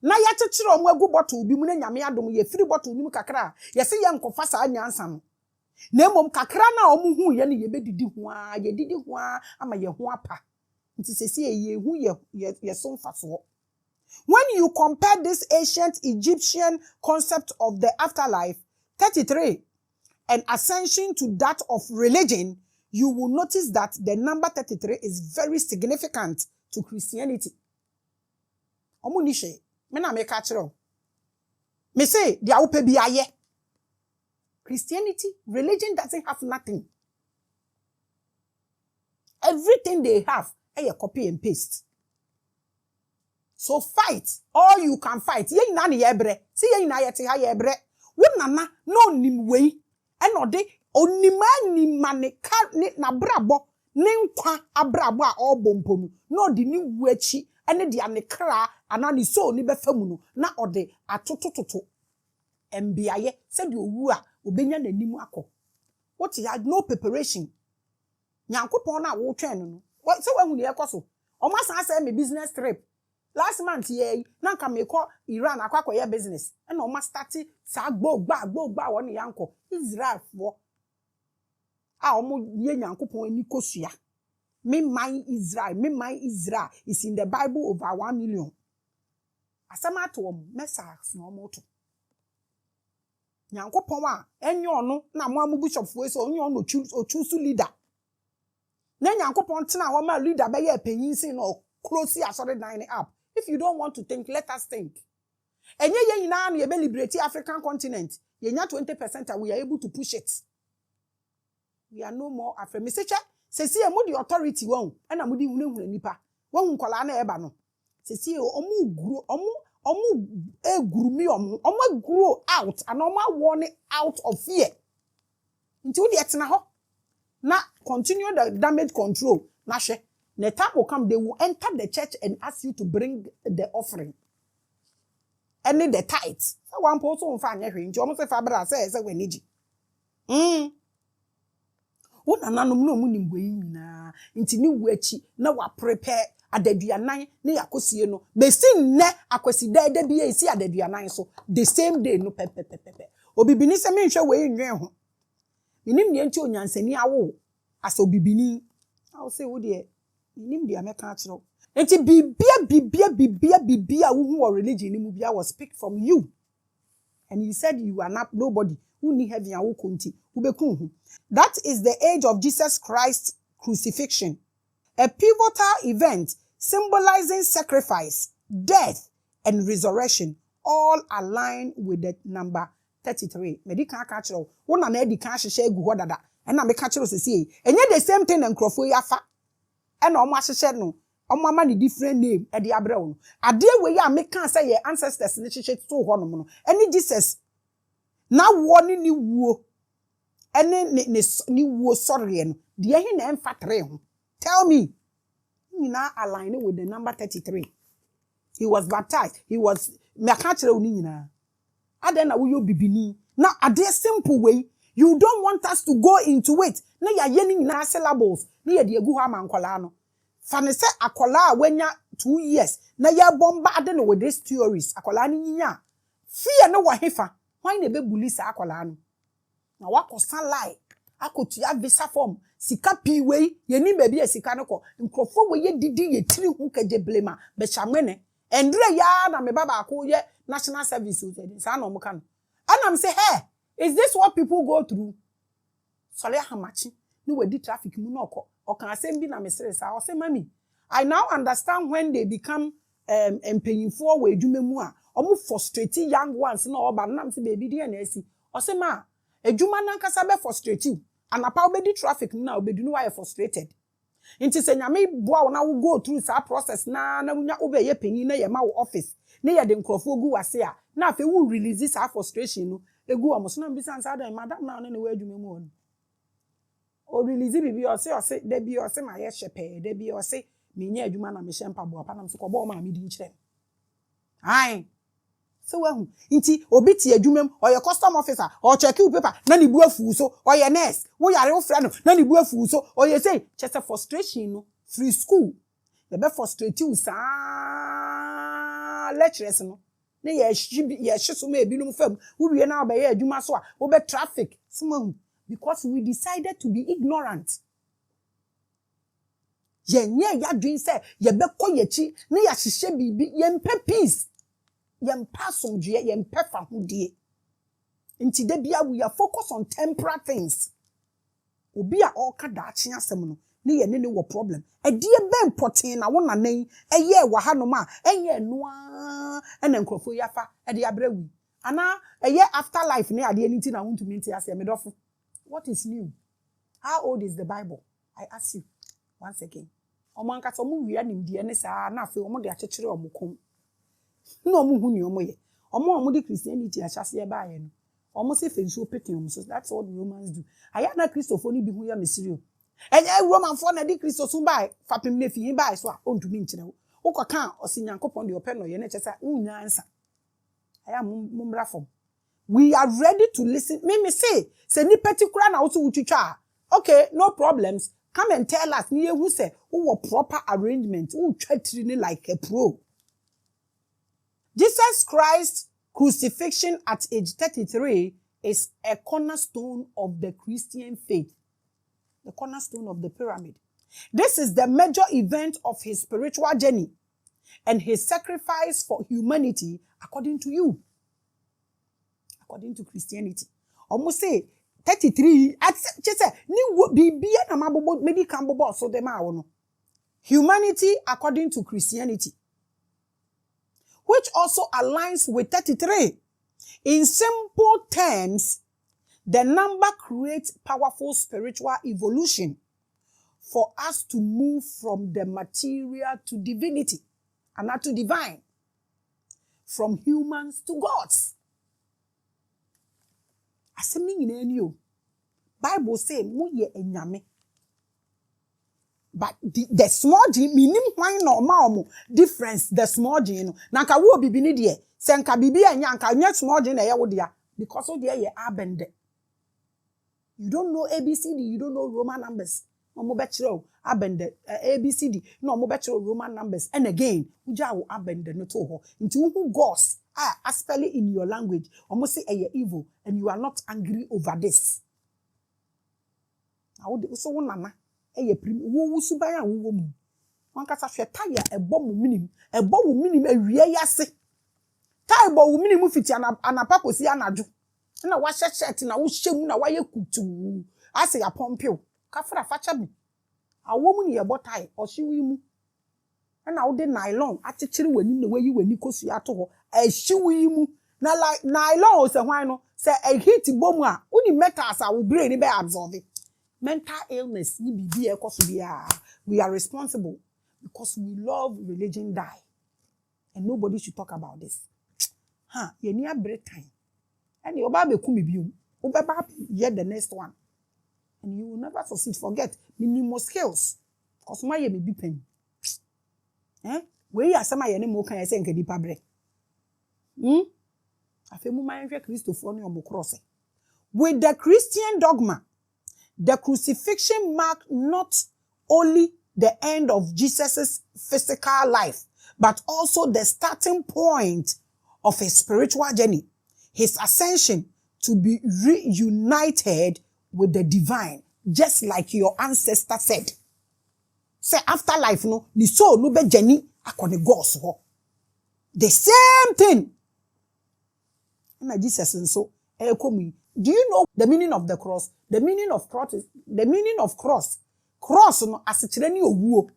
Na ya chechire omo agu bottle bi mu na nyame adom ye free bottle ni mu kakra. Ye se ye nkofa sa nyansa no. Na mom kakra na omo hu ye ne ye bedidi ho a ye didi ho a ama ye ho apa. Nti sesi ye hu ye so mfaso. When you compare this ancient Egyptian concept of the afterlife, 33, and ascension to that of religion, you will notice that the number 33 is very significant to Christianity. Omunishe, mena me kachiro. Me say, dia upe biaye. Christianity, religion doesn't have nothing. Everything they have, a copy and paste. So fight all you can fight. Ye na ne yebre. See ye na yete ha yebre. Wo nana no nim wei. Eno de onima ni mane ka ni na brabo ne nkwa abrabo a obompo nu. No de ni wuachi ene de anekra ana ni so ni befamu no na ode atotototo. Embiaye said you owu a obenya nanim akọ. What you had no preparation. Nyankopon na wo twen no. What say when you ekoso. Omo san say me business trip. Last month ye na nka me ko Iran akwakoye business e na o ma start sa gbogba won yanko Israel fo a o mo ye Nyankopon ani kosua me man Israel is in the Bible over 1 million asama to message no mo to Nyankopon a enyo no na mo amu bishop fo so onyo no choose leader. Na Nyankopon tena ho ma leader be ye panyin sin no close asori line up. If you don't want to think, let us think. Enye ye nyina na ye be liberate African continent. Ye nya 20% and we are able to push it. We are no more afraid. Mr. Sesi e mo the authority won e na mo di hunehune nipa. Won nkola na eba no. Sesi omu guru guru mi omu grow out and omu warn out of fear. Until the etna ho. Na continue the damage control. Na she. The time will come, they will enter the church and ask you to bring the offering. And the tithes. So one person will find everything. You almost say Fabra says we need you. What anano no munim na inti ni wechi na wa prepare adaduanan na yakosie no be sin ne akwasi dede bia esi adaduanan so the same day no pepe obibini se me hwe we nwen ho minim ne nti onyansani awo asa obibini I will say wo de minim dia meka akiro enti bibia wo hu religion ni mu bia was speak from you and you said you are not nobody who need heaven and konti ubeku. That is the age of Jesus Christ's crucifixion, a pivotal event symbolizing sacrifice, death, and resurrection, all aligned with the number 33. Medical catcher, one an edi cash share go dada, and I make catcher see, and yet the same thing and crofo yafa, and almost said no. Mama the different name at the abroad. A dear way I make can't say your ancestors in the church to one. Any Jesus now warning you woo. Any ni wo sorry and the hin emfatre. Tell me. You now align with the number 33. He was baptized. He was mekachre oni nyina. Adena wo yo bibini. Now a dear simple way. You don't want us to go into it. Na ya yeni nyina syllables. Ni ye de egu ha mankola no. Fane se akola wenya 2 years. Na ya bombard no with these theories. Akola ni nya. Fear no wa hefa. Why ne be bulisa akola no? Na wako san lie akotua visa form sika pi wei yeni baby e sika no ko nkrofo we ye didi ye tiri hu kaje blema be chamene endre ya na me baba ko ye national service sa na omuka no anam say hey is this what people go through sole hamachi ni we di traffic mu no ko okan asem bi na me sere sa o say mami I now understand when they become empanyinfo we adwuma mu a omu frustrate young ones na oba nam say baby dey na asi o say ma ejuma nankasa be frustrate you anapa obedi traffic na obedi no why frustrated nti se nyame boa na wo go through that process na wunya obeye panyin na ye ma wo office na ye de nkrofo gu wase a na afi wo release this frustration no egu omoso na bisa nsa da madam na no we adwuma mu on o release bibi o se de bi o se ma ye shepe de bi o se me nya adwuma na me shempa boa pa na so ko bo ma me di nkire ai so wahu inti obi ti adwumam oye custom officer or check you paper na ni bu afu so oye nurse wo yare wo fra no na ni bu afu so oye say chese frustration no free school ye be frustrate you sa lecturers no na ye hyeso ma ebi no fam wo wie na obe ye adwuma so a wo be traffic so wahu because we decided to be ignorant ye nye ya dream say ye be koyechi na ya hihye bibi ye mpe peace yempa somdue yempa fa hodie nti da bia we are focus on temporal things obi a oka da ache asem no ne ye ne wo problem edie be important na wona nan eye wa hanom a enye noa ena nkrofo yafa ede abrawi ana eye afterlife ne ade nti na huntumi nti ase medofo what is new? How old is the Bible? I ask you once again omanka so mu wi animdie ne saa na afi omo de akekere omokom no omo hu ni omo ye omo de Christianity achase ye ba ye no omo se fensuo pete omo so that's what the Romans do aya na Christopher ni bi hu ya mesiri enye Roman for na di Christo so ba fapem na fi ba so a ontumi nkire wo ukoka osinyankopon de ope no ye na chesa unya ansa aya mumbra fom we are ready to listen me say ni particular na also wutwitwa okay no problems come and tell us ni who say who proper arrangement who try like a pro. Jesus Christ's crucifixion at age 33 is a cornerstone of the Christian faith. The cornerstone of the pyramid. This is the major event of his spiritual journey and his sacrifice for humanity according to you. according to Christianity. Almost say 33. Just say ni bibia na mabobo medical bobo so dem a wono. Humanity according to Christianity, which also aligns with 33. In simple terms, the number creates powerful spiritual evolution for us to move from the material to divinity, and not to divine, from humans to gods. Assembling in you, Bible say mu ye enyame. But the small gene, minim why no ma difference the small gene. Na ka wo bibi ni de, se nka bibi anya nka nya small gene na ye wo dia, because o de ye abende. You don't know ABCD, you don't know Roman numbers. No mo betro abende ABCD, no mo betro Roman numbers. And again, uja wo abende no to ho. Into who gods are spell it in your language. Almost say ye evil, and you are not angry over this. Now so nana. Eye prim wo suban a wo mu wan kasa hwe taya ebo mu minim awie yase tai bo wo minim fiti anapa kosi anadwo na wa shirt na wo hyem na wa ye kutu ase ya pompeo kafra facha bi awo mu ne ye botai ohyewi mu na wo de nylon atechiri wani na wayi wani kosu ato ho ahyewi mu na nylon o se hwan no se a heat bomu a uni metals a wo brain be absorb. Mental illness, we are responsible because we love religion die. And nobody should talk about this. You need a break time. And you will be the next one. And you will never succeed. Forget minimum skills. Because my may be pain. Where are some of your name can I say in deeper break? I feel my Christopher cross. With the Christian dogma, the crucifixion marked not only the end of Jesus' physical life, but also the starting point of his spiritual journey, his ascension to be reunited with the divine, just like your ancestor said. Say afterlife, no, the soul no be journey akone gods ho. The same thing. And Jesus and so, do you know the meaning of the cross? The meaning of cross. Cross no asetireni owuo.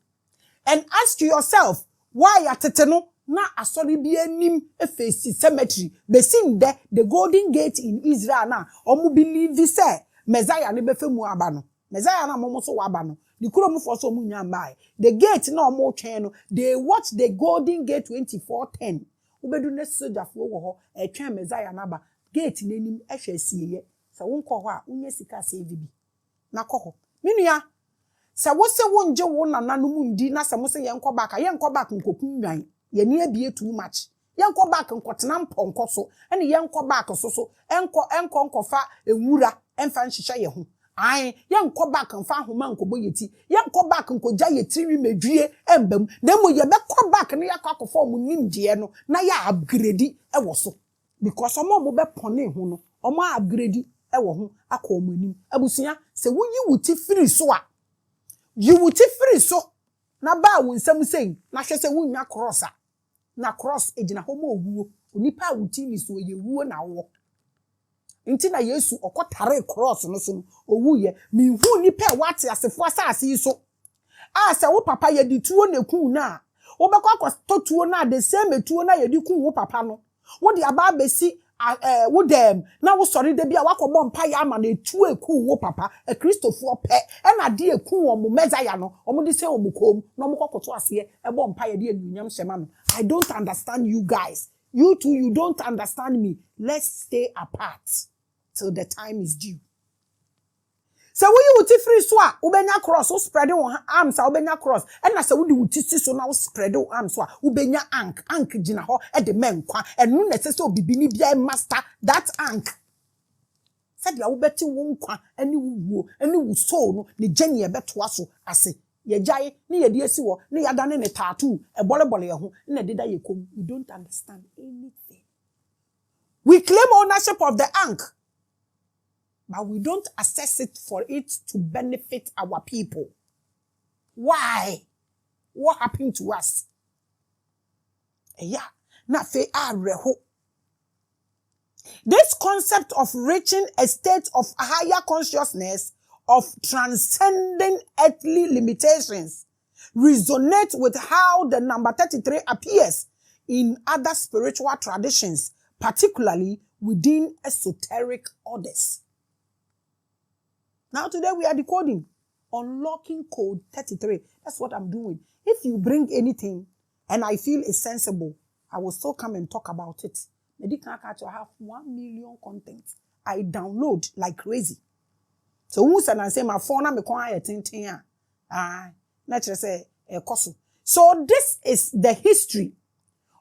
And ask yourself, why ateteno na asori bi anim efesi cemetery be seen there the golden gate in Israel na omu believe say Messiah ne befe mu aba no. Messiah na momo so waba no. The kurom for so mu nyamba. The gate na omo twen no, they watch the golden gate 24:10. Ubedu ne soldier fo wo ho e twen Messiah na ba. Gate nenim ehwe sieye se wonko ho a unye sika save bi na koho menua se wo se wonje wo nananom ndi na se mo se yenko back nkokun nwan ye ne abie too much yenko back nkotena mponko so ene yenko back so enko nkofa ewura emfa nhihye ye ho ai yenko back mfa homa nkobo yeti yenko back nkoja yetiri medwie embam na mo ye bekọ back ne yakọ akofo mo nimdie no na ya upgrade ewo so. Because omo be pone ho no omo upgrade e wo ho akọ omo anim abusia se wo yi wuti free so a you wuti free so na ba wo nsam sei na hwe se wo nya cross a na cross ejina ho mo owuo onipa wuti ni so ye wuo na wo nti na Yesu okotare cross no so owu ye mi hu nipa wate asefo asase yi so a se wo papa ye di tuo na ku na wo be kwa totuo na the same tuo na ye di ku wo papa no what the about besi wo dem na wo sori de bia wakobo mpa ya ama na etu eku wo papa a Christopher pe e na de eku wo mo Messiah no omo de se omo kom no mo kokoto ase e bo mpa ya de anunyam shema no. I don't understand you guys. You too, you don't understand me. Let's stay apart till the time is due. So we wuti free so a ubenya cross so spread on arms a ubenya cross and na se wudi wuti si so na spread on arms so a ubenya ank gina ho e de menkwa enu na se so bibini bia master that ank said ya wobeti wo nkwa ani wuwo ani wu so no ne gene e betoa so ase ye jai ne ye de asi wo ne ya dane ne tattoo e bole ye ho na de da ye kom. We don't understand anything. We claim ownership of the ank, but we don't assess it for it to benefit our people. Why? What happened to us? Yeah, na fe areho. This concept of reaching a state of higher consciousness, of transcending earthly limitations, resonates with how the number 33 appears in other spiritual traditions, particularly within esoteric orders. Now today we are decoding, unlocking code 33. That's what I'm doing. If you bring anything and I feel it's sensible, I will still come and talk about it. Medical catch I have 1 million contents. I download like crazy. So who said I say my phone me kwa tintin naturally say So this is the history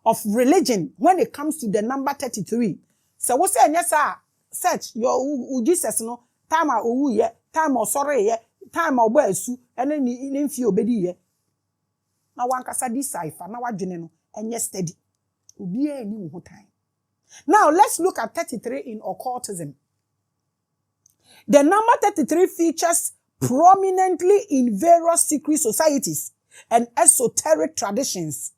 of religion when it comes to the number 33. So what say yes sir search your Jesus no time owu ye time sorry ye time obo asu ene ni mfi obedi ye na wankasa decipher na wadwene no enye steady obi ani wo time. Now let's look at 33 in occultism. The number 33 features prominently in various secret societies and esoteric traditions,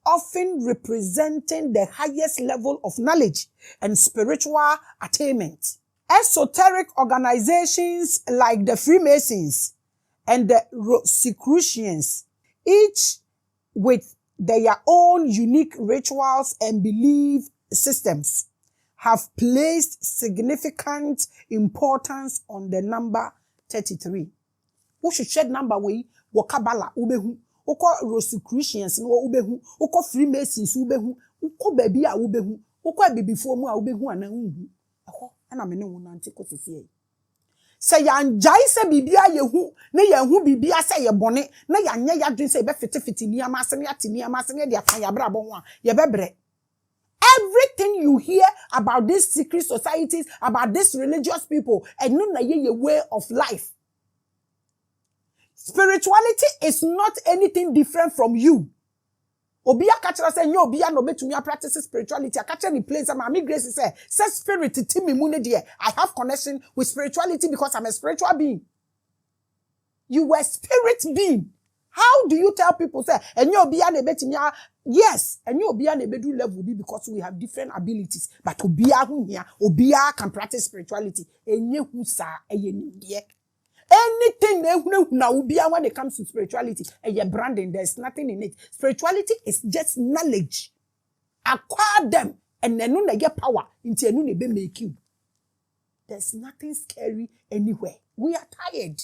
often representing the highest level of knowledge and spiritual attainment. Esoteric organizations like the Freemasons and the Rosicrucians, each with their own unique rituals and belief systems, have placed significant importance on the number 33. Who should shed number way? Kabbalah ubehu, uko Rosicrucians no ubehu, uko Freemasons ubehu, uko baby a ubehu, uko baby fomu a ubehu ana uhu. Ako ana me ne wo nante ko sisi. Se ya njai se bibia yehu, ne yehu bibia se ye bone, na ya nya ya dwen se be fiti ni amase ne ati ni amase ne de aka ya bra bon a ye bebre. Everything you hear about these secret societies, about these religious people, and no na ye way of life. Spirituality is not anything different from you. Obia kachira say nyo obia no betumi practice spirituality. Akachira the place Maame Grace say spirit timi mu ne de. I have connection with spirituality because I'm a spiritual being. You were spirit being. How do you tell people say enyo obia na betumi? Yes, enyo obia na bedu level be because we have different abilities. But obia hu here, obia can practice spirituality. Enye hu sa eye ni. Anything when it comes to spirituality, and your branding, there's nothing in it. Spirituality is just knowledge. Acquire them, and then they get power until they make you. There's nothing scary anywhere. We are tired.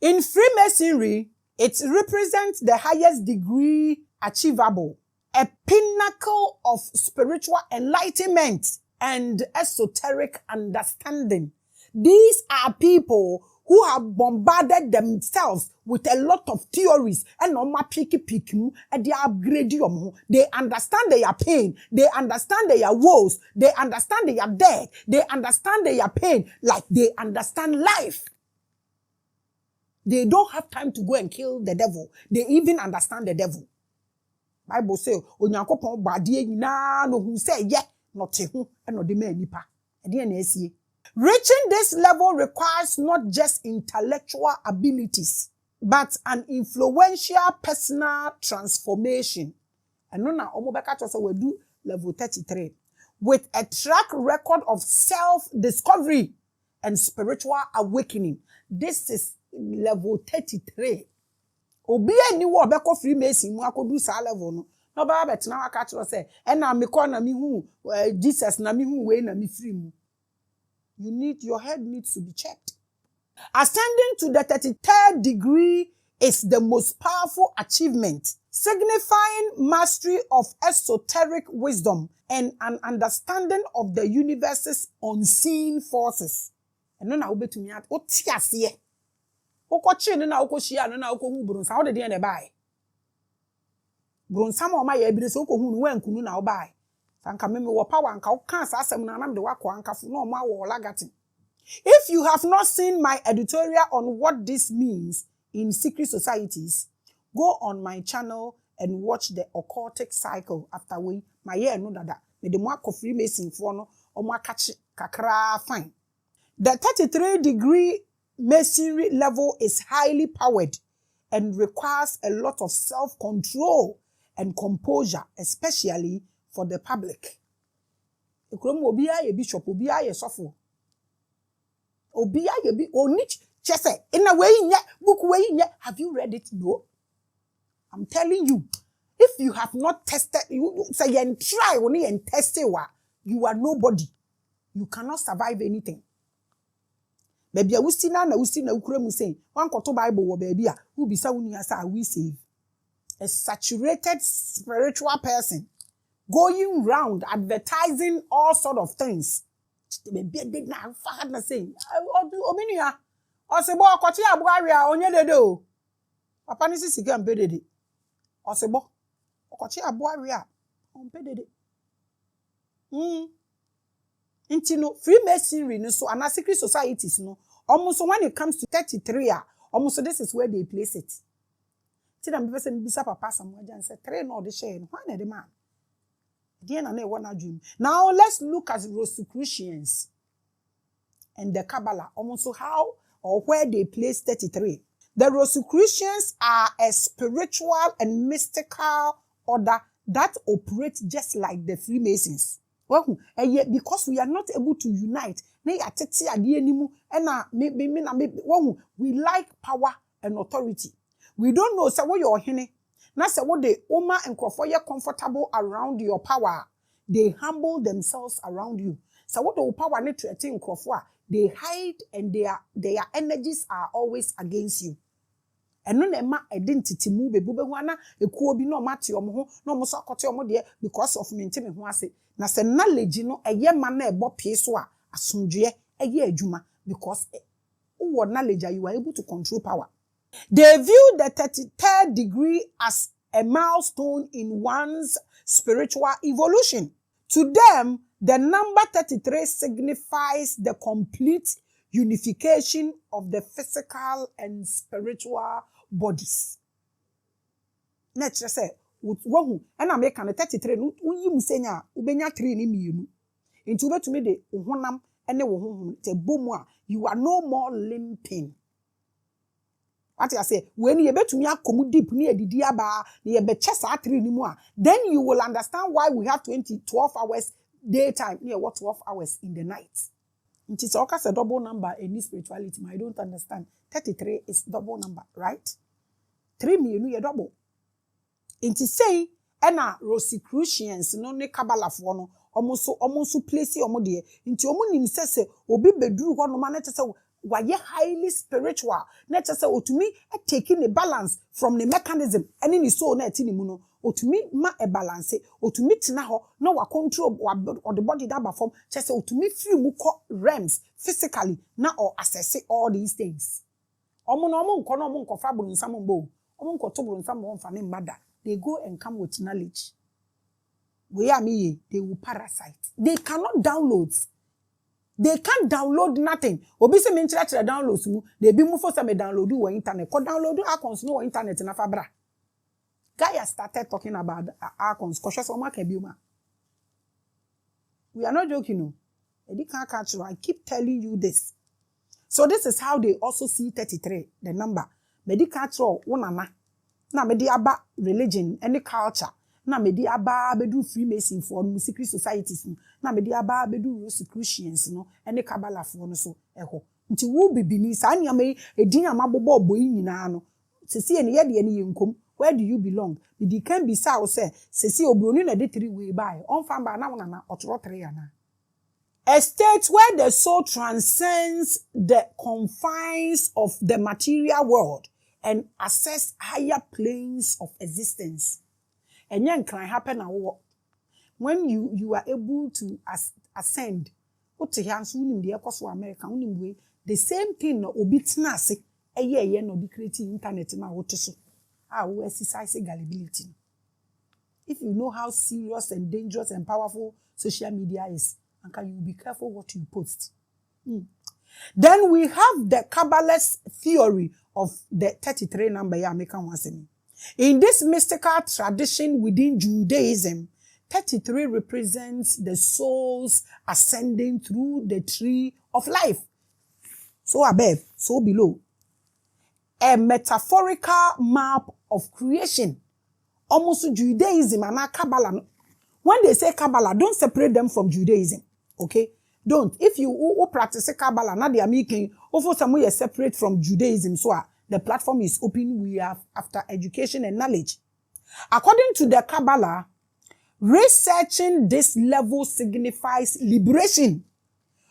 In Freemasonry, it represents the highest degree achievable, a pinnacle of spiritual enlightenment and esoteric understanding. These are people who have bombarded themselves with a lot of theories and and they upgrade you. They understand their pain. They understand their woes. They understand their death. They understand their pain like they understand life. They don't have time to go and kill the devil. They even understand the devil. Bible says, "Onyankopon badie nyina no hu say ye not hu and no de ma nipa." Reaching this level requires not just intellectual abilities, but an influential personal transformation. And no na omobeka to say we do level 33 with a track record of self-discovery and spiritual awakening. This is level 33. Obi ani wo obeko Freemason mu akodu sa level no. No ba betina waka to say, "E na me ko na me hu Jesus na me hu we na me free mu." Your head needs to be checked. Ascending to the 33rd degree is the most powerful achievement, signifying mastery of esoteric wisdom and an understanding of the universe's unseen forces. And no na obetumi at otiase. Okochi no na okoshia no na okohu brunsa. How did they buy? Brunsa ma ya ebire so okohu no wankunu na obai. If you have not seen my editorial on what this means in secret societies, go on my channel and watch the occultic cycle after we my year no dada. Me de mo akọ Freemason for no omo akachi kakra fine. The 33-degree masonry level is highly powered and requires a lot of self-control and composure, especially for the public. Ekrom obi a ye bishop, obi a ye sofo. Obi a ye bi onich chese in a way book way have you read it? No. I'm telling you, if you have not tested, you say and try only and test it, you are nobody. You cannot survive anything. Baby, I will see na ukure say one koto Bible wo baby a who be sa uni asa we save. A saturated spiritual person going round advertising all sort of things. The baby did not father saying, Ominia, or say, Bo, Kotia, Buaria, on your do. Papa is a gun bedid. Or say, Bo, Kotia, Buaria, on bedid. Intino, Freemasonry, no, so, and secret societies, no, almost when it comes to 33, almost this is where they place it. Till I'm person bisa papa somewhere and say, train all the share, why the man? Now let's look at Rosicrucians and the Kabbalah, almost how or where they place 33. The Rosicrucians are a spiritual and mystical order that operates just like the Freemasons. Well, and yet because we are not able to unite, we like power and authority. We don't know say what you're hene. Now say what the Oma and Krofoye comfortable around your power. They humble themselves around you. So what the power need to attain Krofoa, they hide and their energies are always against you. And no nema identity move bube wana ekuo bi no mate omo ho no mo so akote omo de because of maintain me ho ase na se knowledge no eye ma na ebo pie so a asomdwe eye adwuma because wo knowledge you are able to control power. They view the 33rd degree as a milestone in one's spiritual evolution. To them, the number 33 signifies the complete unification of the physical and spiritual bodies. Let's just say, and I make an 33, you musenya, ubenya 3 ni mienu. Into to me de uhonam and the te bomwa, you are no more limping. What I say, when you bet to me come deep near the diaba, near the chest at 3 anymore, then you will12 hours daytime, near 12 hours in the night. It is always a double number in this spirituality. I don't understand. 33 is double number, right? 3 million double. It is saying, Ena Rosicrucians, no ne Kabbalah for no, almost place your modi into omunim says, obi bedru one man say, why highly spiritual. Net say, to me, taking a balance from the mechanism, and in his soul net in muno. Or to me, ma a balance, or to me, now, no control or the body that perform, just or to me, free muko realms physically, now or assess all these things. They go and come with knowledge. They will parasite. They cannot download. They can't download nothing. Obisi menchira chira downloads mu. They be move for some download do internet. Ko download accounts no internet na fabra. Guy started talking about accounts. We are not joking, no. I keep telling you this. So this is how they also see 33, the number. Medical one na medi aba religion, any culture. Na medi aba bedu Freemason for secret societies. Na medi aba bedu Rosicrucians, no, any Kabbalah for no so eho. Nti wo bibini sa nyame edin amabobo boyi nyina no. Sesi ene ye de ene yenkom. Where do you belong? It can be so say, Sesi obroni na de 3 way by. On fan ba na wona na otro 3 ana. A state where the soul transcends the confines of the material world and access higher planes of existence. And then can happen when you are able to ascend. The same thing no obitina se eye no be creating internet na wotoso. Who exercise gullibility. If you know how serious and dangerous and powerful social media is, and can you be careful what you post? Then we have the Kabbalah's theory of the 33 number. In this mystical tradition within Judaism, 33 represents the soul's ascending through the tree of life. So above, so below. A metaphorical map of creation. Almost Judaism and Kabbalah. When they say Kabbalah, don't separate them from Judaism. Okay? Don't. If you practice Kabbalah, now they are making, for some way separate from Judaism. So the platform is open. We have after education and knowledge. According to the Kabbalah, researching this level signifies liberation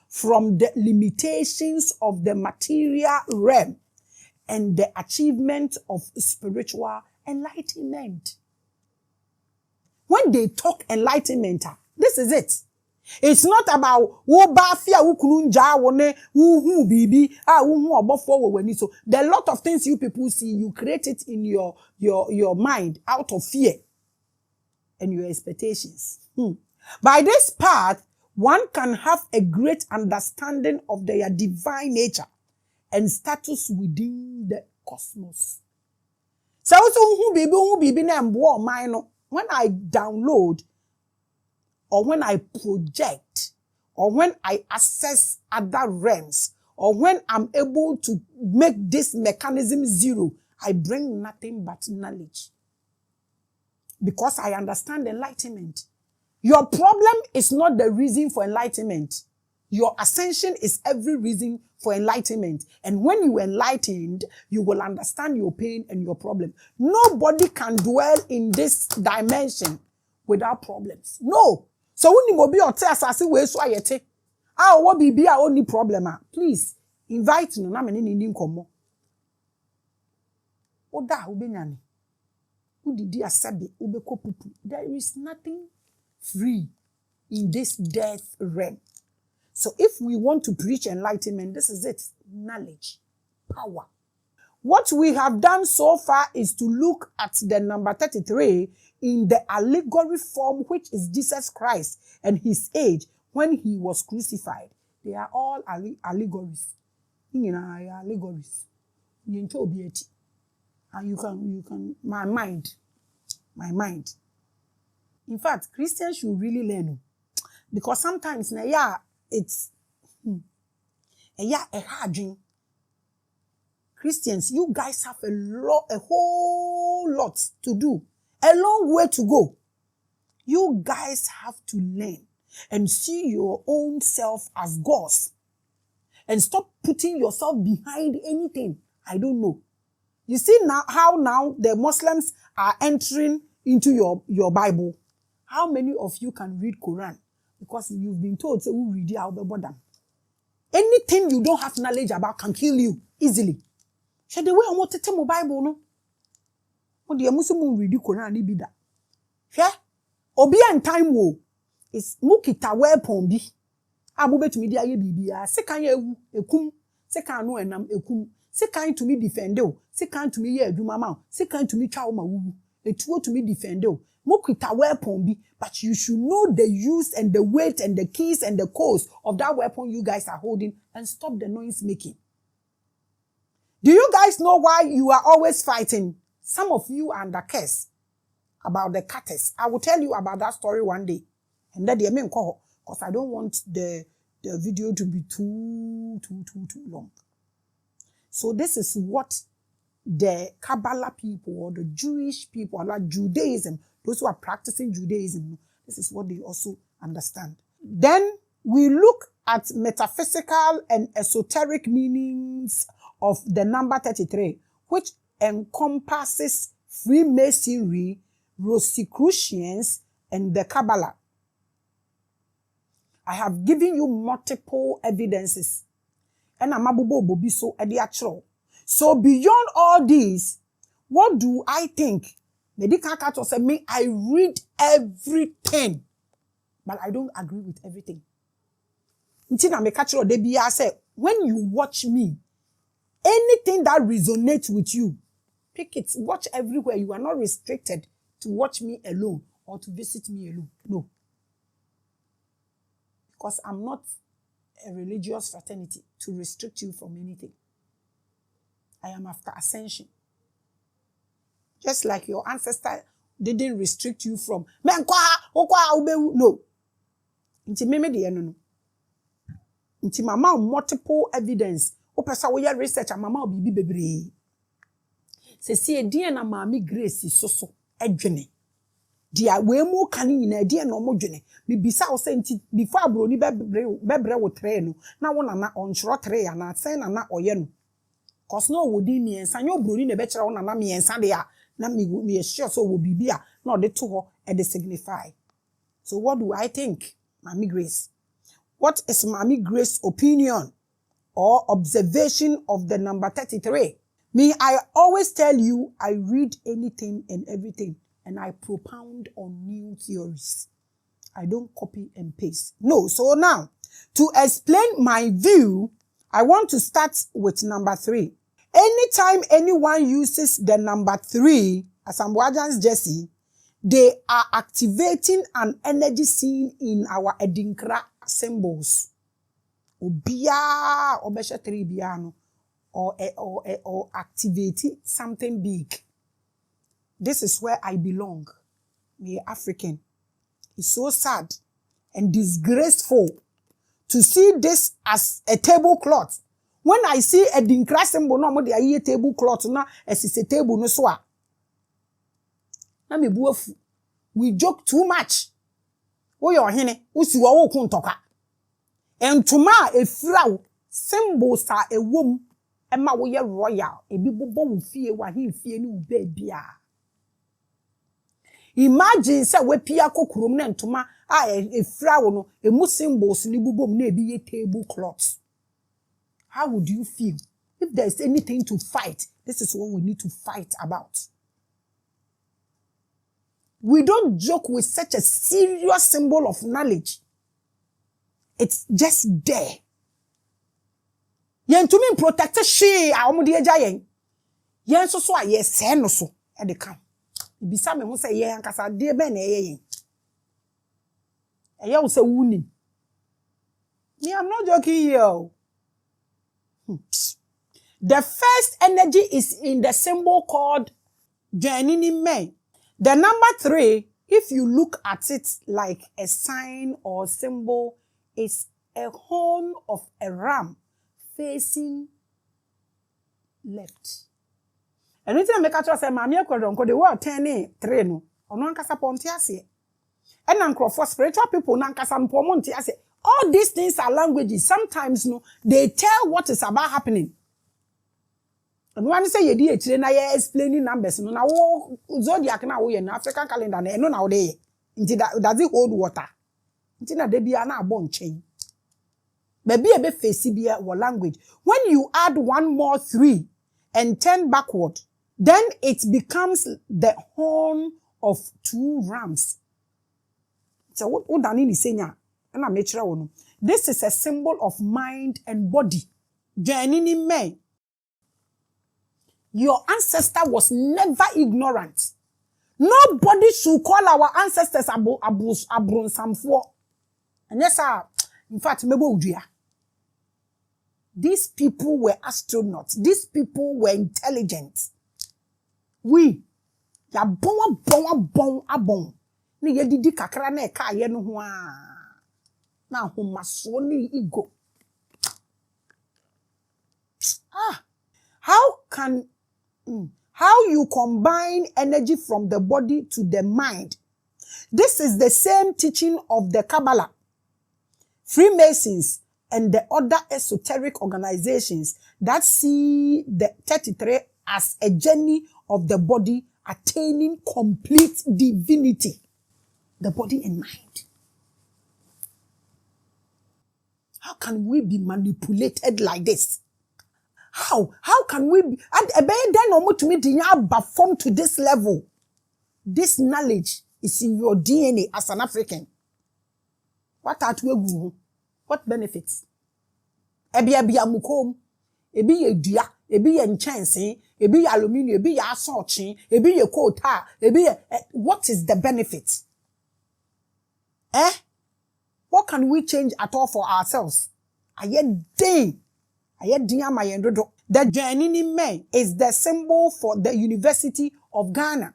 from the limitations of the material realm and the achievement of spiritual enlightenment. When they talk enlightenment, this is it. It's not about there are a lot of things you people see, you create it in your mind out of fear and your expectations. By this path, one can have a great understanding of their divine nature and status within the cosmos. So when I download or when I project or when I access other realms or when I'm able to make this mechanism zero, I bring nothing but knowledge. Because I understand enlightenment. Your problem is not the reason for enlightenment. Your ascension is every reason for enlightenment. And when you are enlightened, you will understand your pain and your problem. Nobody can dwell in this dimension without problems. No. So when you be on test, we so ayete. What be our only problem? Please invite no na meni ni nkomo. Oda ubenyane. Udidi asabe ubeko pupu. There is nothing free in this death realm. So if we want to preach enlightenment, this is it. Knowledge. Power. What we have done so far is to look at the number 33 in the allegory form, which is Jesus Christ and his age when he was crucified. They are all allegories. Allegories. And you can, my mind. In fact, Christians should really learn. Because sometimes, it's a hard dream. Christians, you guys have a whole lot to do. A long way to go. You guys have to learn and see your own self as gods. And stop putting yourself behind anything. I don't know. You see now how now the Muslims are entering into your Bible. How many of you can read Quran? Because you've been told, so who read it. Anything you don't have knowledge about can kill you easily. So the way I want to tell my Bible, no? What the Muslim read Quran ni bida. Yeah? Obi and time wo is mukita weapon bi. Abu bet me dia ye bibia. Se kan ye ekum. Se kan no enam ekum. Se kan to me defend o. Se kan to me ye adwuma ma. Se kan to me twa o ma wuwu. Etuo to me defend o. Mukita weapon bi, but you should know the use and the weight and the keys and the codes of that weapon you guys are holding and stop the noise making. Do you guys know why you are always fighting? Some of you are under curse about the cutters. I will tell you about that story one day. And then the because I don't want the video to be too long. So this is what the Kabbalah people or the Jewish people, like Judaism, those who are practicing Judaism, this is what they also understand. Then we look at metaphysical and esoteric meanings of the number 33, which encompasses Freemasonry, Rosicrucians, and the Kabbalah. I have given you multiple evidences. And so beyond all these, what do I think? I read everything, but I don't agree with everything. When you watch me, anything that resonates with you, pick it, watch everywhere. You are not restricted to watch me alone or to visit me alone. No. Because I'm not a religious fraternity to restrict you from anything. I am after ascension. Just like your ancestor didn't restrict you from no. Inti mama multiple evidence. Opesa we research and mama bibi bebre. Se si e na Maame Grace so edwene. dia we mu kan nyina dia no mo dwene me bisa wo senti before abroni bebre wo tre no na wo nana onchro tre ya na sen nana oye no cause no wo di miensa nye obroni na be kire wo nana miensa de a na me sure so wo bibia na ode to ho e de signify. So what do I think, Mami Grace? What is Mami Grace's opinion or observation of the number 33? Me, I always tell you, I read anything and everything, and I propound on new theories. I don't copy and paste. No, so now, to explain my view, I want to start with number 3. Anytime anyone uses the number 3, as Amboajans Jesse, they are activating an energy seen in our Edinkra symbols. Obia, obesha 3 biano. Or activating something big. This is where I belong. We are African. It's so sad and disgraceful to see this as a tablecloth. When I see a dinkra symbol, no more the tablecloth na as it's a table no so. Na me buafu. We joke too much. Wo yo hene, usi wa wo kuntoka. Entuma efrawo symbols are a womb. Emma wo ye royal ebi bobo wo fie wa hemfie ni wo baabia. Imagine say we pia kokurom na ntoma a efra wo no emu symbols ni bubom na ebi ye tablecloth. How would you feel if there is anything to fight? This is what we need to fight about. We don't joke with such a serious symbol of knowledge. It's just there. Yen to me protect she a omo de agya yen. Yen so a ye se no so e de kam. Ibisa me ho se ye ankasa de be na ye yen. E ye wo se wuni. Me, I'm not joking here. The first energy is in the symbol called Janini Me. The number 3, if you look at it like a sign or symbol, is a horn of a ram facing left. And it's a make a say, Maame Ekwadonko, the word 10 no. Ono ankasa ponte ase. And for spiritual people, nankasa mpomonte ase. All these things are languages. Sometimes no, they tell what is about happening. And when say you di na ye explaining numbers no na wo zodiac na wo ye na African calendar na no na wo dey. Nti does it hold water? Nti na de bia na abon chen. Baby ebe face bia wo language. When you add one more 3 and 10 backward, then it becomes the horn of 2 rams. So what Dani ni senya na mechira wo no. This is a symbol of mind and body. Janini Me. Your ancestor was never ignorant. Nobody should call our ancestors abrun samfo. And yes, in fact, these people were astronauts. These people were intelligent. We, ya bon abon. Ni ye didi kakra na eka ye no ho a. Na ho maso ni ego. How you combine energy from the body to the mind. This is the same teaching of the Kabbalah, Freemasons, and the other esoteric organizations that see the 33 as a journey of the body attaining complete divinity. The body and mind. How can we be manipulated like this? How can we be perform to this level? This knowledge is in your DNA as an African. What are we? What benefits? Ebi amukom, ebi ye dua, ebi ye nchense, ebi ye aluminium, ebi ye asochin, ebi ye kota, ebi ye. What is the benefit? What can we change at all for ourselves? The Janini Me is the symbol for the University of Ghana.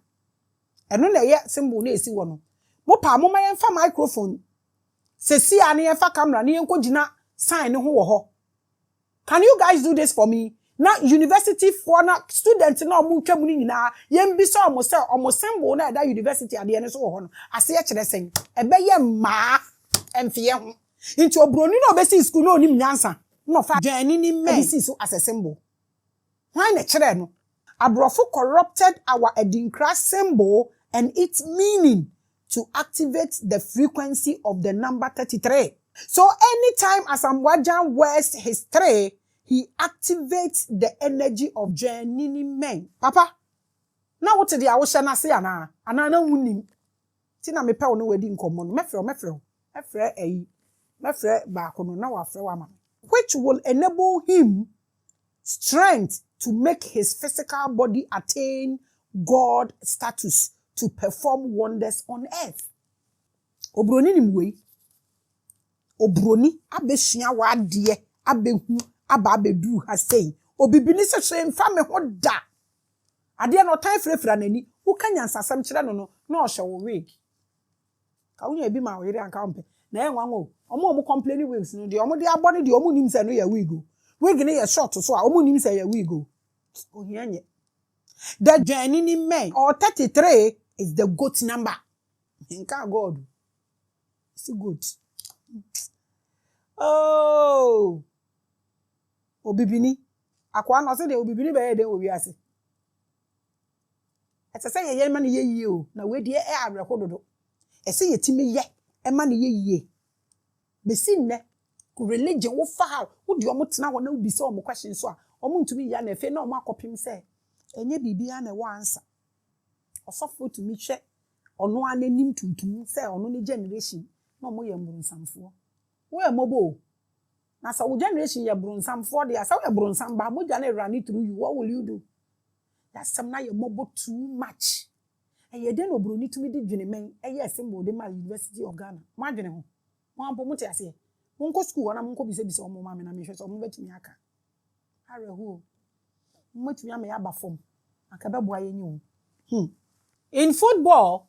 And no na symbol na esi wono. Mo pa mo ma yemfa microphone. Sesi ani yemfa camera ni yenko gina sign ho wo ho. Can you guys do this for me? Na university for na student na omo twam ni nyina yem bi so omo se omo symbol na da university ade ne so wo ho no ase ye kire sen ebeye ma emfiye ho nti obroni na obesi school na onim nyansa no fa dwani ni me isi so as a symbol why na kire no abrofo corrupted our edinkra symbol and its meaning to activate the frequency of the number 33. So anytime Asamwajan wears his 3, he activates the energy of Janini men. Papa, now what the awosha na say ana na wunim. Ti na me pe ono wedi nkomo no mefre ba kono na wa fre wa ma. Which will enable him strength to make his physical body attain God status to perform wonders on earth. Obroni ni mwe. Obroni abesua wa de abehu ababedu ha sei. Obibini se hwe mfa me ho da. Ade no tan frefra nani. Wo kanya nsasam kire no na o hye wo wig. Ka wonya bi ma wo yire anka ompe. Na enwa ngo. Omo complaining wigs no de omo de abone de omo nim se no ya wig o. Wig ne ya short so a omo nim se ya wig o. Ohianye. The Janini men or 33 is the goat number. Nka God. It's good. Oh. Obibini. Akwa no se de obibini be ye de owi ase. Ete se ye ma ne ye yie o. Na we de e arekododo. Ese ye timi ye e ma ne ye yie. Be sin ne ku religion wo fa wo de omo tena wo na obi se omo question so a omo ntumi ya na efe na omo akopim se enye bibia na wo ansa. Osofo tumi hwe ono ananim tuntum se ono ne generation na omo ye mbrunsamfo. Wo ye mobo. Na sa wo generation ye brunsamfo de asa wo ye brunsam ba moja na run through you, what will you do? That some na ye mobo too much. Eye den obroni tumi di dwene men eye symbol de ma University of Ghana. Mo adwene ho. Mo ampo mo te ase. Mo nko school na mo nko bisa omo maame na me hwe so omo betumi aka. Areho. Mo betumi am ya ba fom. Aka be boa ye nyi o. In football,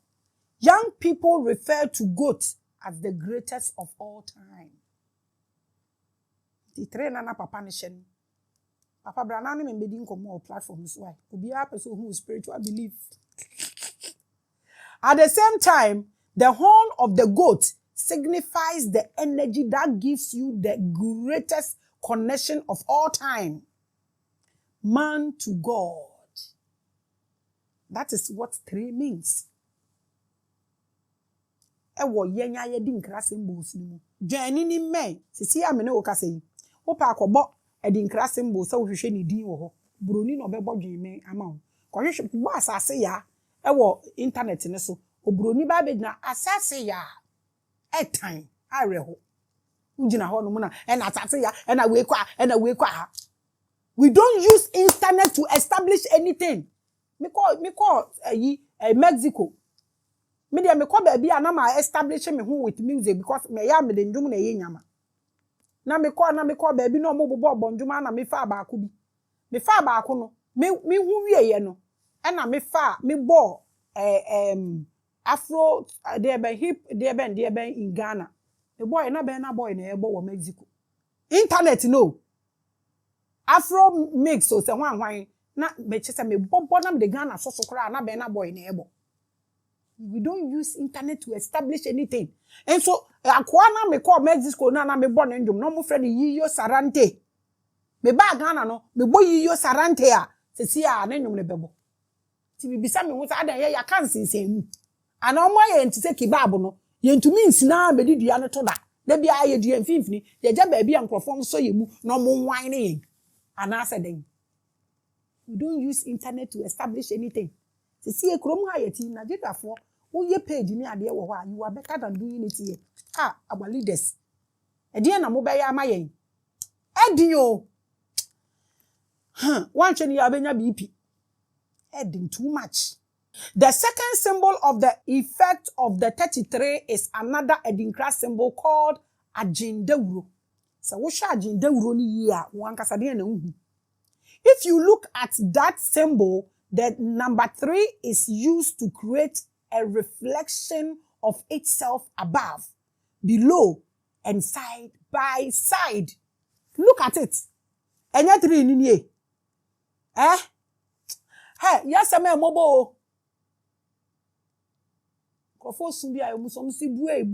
young people refer to goats as the greatest of all time. The trainer na papa ne hye. Papa brana ne me di nkomo platforms why. Obi a person who spiritual belief. At the same time, the horn of the goat signifies the energy that gives you the greatest connection of all time. Man to God. That is what 3 means. Ewo yenya ye di nkra symbols ni mu. Janini men, sisi amene wo kase yi. Wo pa akobo e di nkra symbols so hwehwe ni din wo ho. Broni no bebo dwen ama wo. Ko hwehwe bo asase ya ewo internet ne so. Obroni ba be na asase ya etan areho. Ujina ho no mu na e na asase ya e na we kwa. We don't use internet to establish anything. Me call Mexico. Me dey me call baby and na establish me who with music because me ya me de ndum na ye nyama. Na me call baby no mo bobo bonjuma na me fa baako bi. Me fa baako no me hu wie ye no. E na me fa me bo afro dey ben hip dey ben in Ghana. The boy na boy na e bo wo Mexico. Internet no. Afro mix so se hwan na me chese me bobo na me de Ghana so kra na be na boy na ebo. We don't use internet to establish anything. And so akwa na me call Mexico na me bo na ndum no mo friend Yiyo Sarante. Me ba Ghana no me bo Yiyo Sarante a se si a na ndum ne bebo. Ti bibisa me ho sa adan ya kan sinsen mu. Ana omo ye ntise kebab no ye ntumi nsina be di dua ne to da. Da bia ye dua mfimfini ye ja ba bia nkrofo so ye mu no mo nwan ne ye. Ana se den. We don't use internet to establish anything. See a chrome hayeti Nigeria for who ye page ni ade wo ho you are better than doing it here. Our leaders. E dey na mo be ya mayen. Edin o. One chen ya benya BP. Edin too much. The second symbol of the effect of the 33 is another Edinkra symbol called Ajindewuro. So wo sha Ajindewuro ni yi a wo ankasa de na hu. If you look at that symbol, the number 3 is used to create a reflection of itself above, below, and side by side. Look at it. Enya 3 ni nie. Eh? Hey, yes, I'm a mobile. Kofosu bi ayo muso msi bue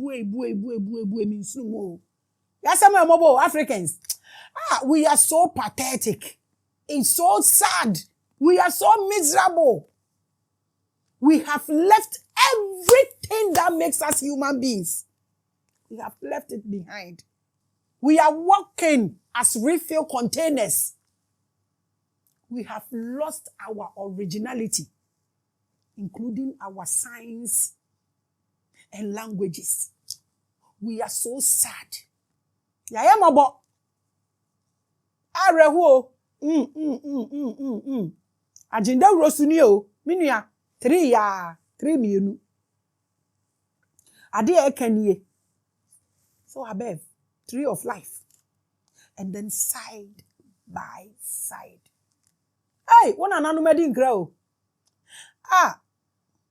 means no more. Yes, I'm a mobile Africans. We are so pathetic. It's so sad. We are so miserable. We have left everything that makes us human beings. We have left it behind. We are walking as refill containers. We have lost our originality, including our signs and languages. We are so sad. Yayamabo. Areho. Agenda rosunio. Minia. 3 mienu. Ade ekanye. So above. Tree of life. And then side by side. Hey, one ananu medi nkra.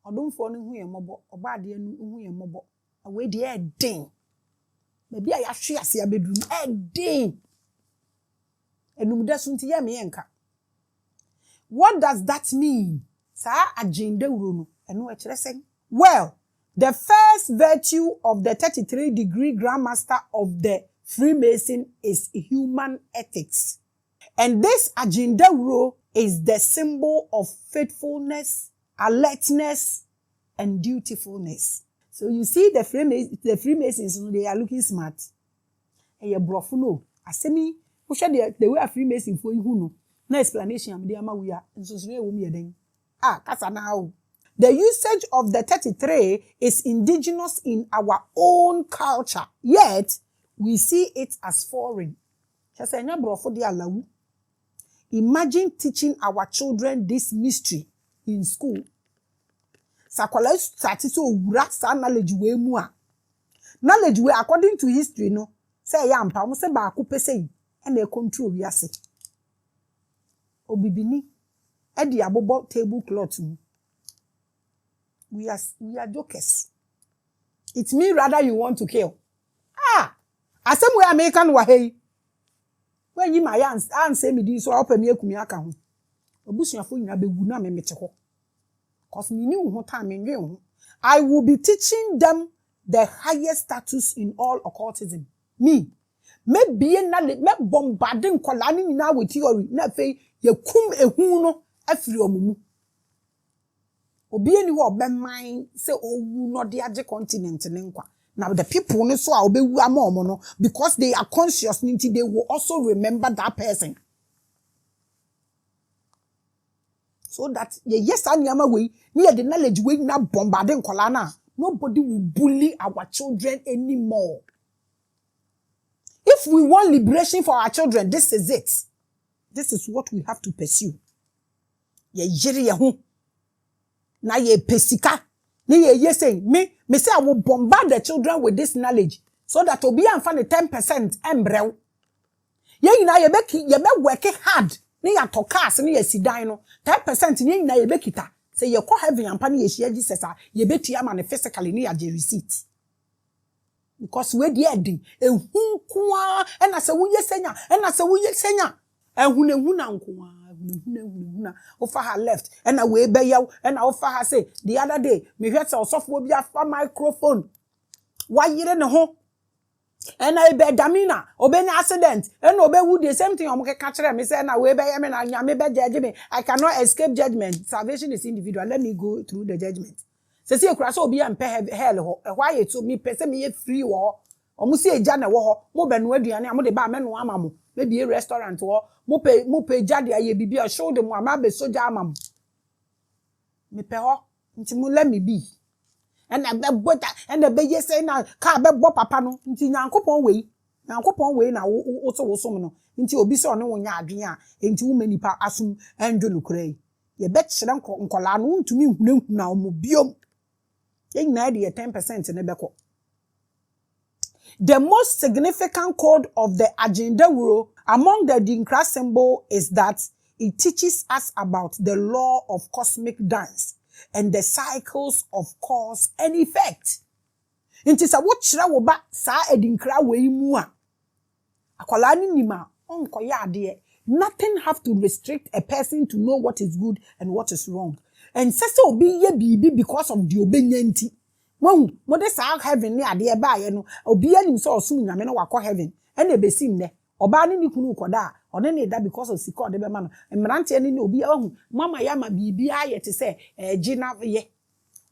Odumfo no hu yemobo, obade anu hu yemobo. Awe de e den. Maybe I ahwe ase abedu e den. Enumda sunti ye me yenka. What does that mean? Sa agenda wuro no, eno e kire sen. Well, the first virtue of the 33-degree Grandmaster of the Freemason is human ethics. And this agenda wuro is the symbol of faithfulness, alertness, and dutifulness. So you see the Freemasons, they are looking smart. And you brofuno. Asemi, who should the way a Freemason for you no? No explanation. I'm there, we are. And so that's now. The usage of the 33 is indigenous in our own culture, yet we see it as foreign. Imagine teaching our children this mystery in school. Sakwala started to wrap knowledge we mu a. Knowledge we according to history no. Say ya mpa mo se ba ko pese and e control wi ase. Obibini e di abobo tablecloth mu. We are jokers. It's me rather you want to kill. Asem we American wa hey. When you my answer me this so open me akumi aka ho. Obusuafo nyina begu na me mete ho. Cause me knew who time me I will be teaching them the highest status in all occultism. Me be na me bombarding kolani nyina with theory na fe ye kum ehu no afiri omumu. Obi eni wo be man say owu no de age continent ne nkwa. Now the people no so obewu ama no because they are conscious nti they will also remember that person. So that yes anyama we near the knowledge we na bombarding kolana. Nobody will bully our children anymore. If we want liberation for our children, this is it. This is what we have to pursue. Ye jiri ye hu. Na ye pesika. Ni ye saying me say I will bombard the children with this knowledge so that obi anfa ne 10% embrew. Ye na ye be work hard. Ni ya tokas ni ye sidan no 10% ni na ye be kita. Say ye ko heaven ampa ni ye share Jesus ye betu ama ne physically ni ya je receipt. Because we dey edin ehun kwa e na se wo ye senya ehun na nkoa ehun ofa ha left and na we be yaw and na ofa ha say the other day me hwet say osofo bi afa microphone wa yire ne ho and na be damina obe ni accident and obe wu the same thing omukeka kire me say na we be me na nyame be judge me. I cannot escape judgment. Salvation is individual. Let me go through the judgment. Se ekura so obi ampe hell ho why you to me pese me ye free wo omusi eja na wo ho mo be no aduane am de ba me no ama mo maybe a restaurant wo mo pe ja de aye bibia show dem ama be soja ama mo me pe ho nti mo let me be and na be bota and be ye say na ka be bo papa no nti nyankopon we na wo so no nti obi se one wo nya adwen a nti wo manipa asum enjo nukrai ye be kire nkola no ntumi hunahuna omo biom. 10% in Ebeko. The most significant code of the agenda wuro among the Dinkra symbol is that it teaches us about the law of cosmic dance and the cycles of cause and effect. Inti sa wo kira wo ba sa Dinkra we mu a akwala ni nima onkoya ade Nothing have to restrict a person to know what is good and what is wrong. And say so be ye be because of the obedience. When what is our heaven near the by no obedience so soon I mean wako heaven and a besim ne oba ni kunu koda or any that because of siko de be man and mranti any obi mama yama bibia ye te say gina ye.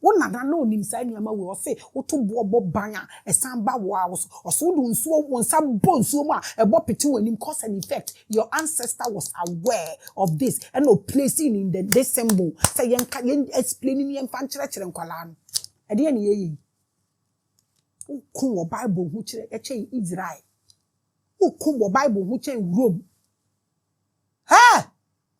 Wona na no nim sai niama we o se woto bo banya esan ba wo o so do nsuo wonsa bo nsuo mu a ebo pete wanim cause and effect. Your ancestor was aware of this and no placing in the symbol say yen explaining yen fan kire nkwala no e de ne yeyi ku wo bible hu kire e che Israel ku wo bible hu che Rome ha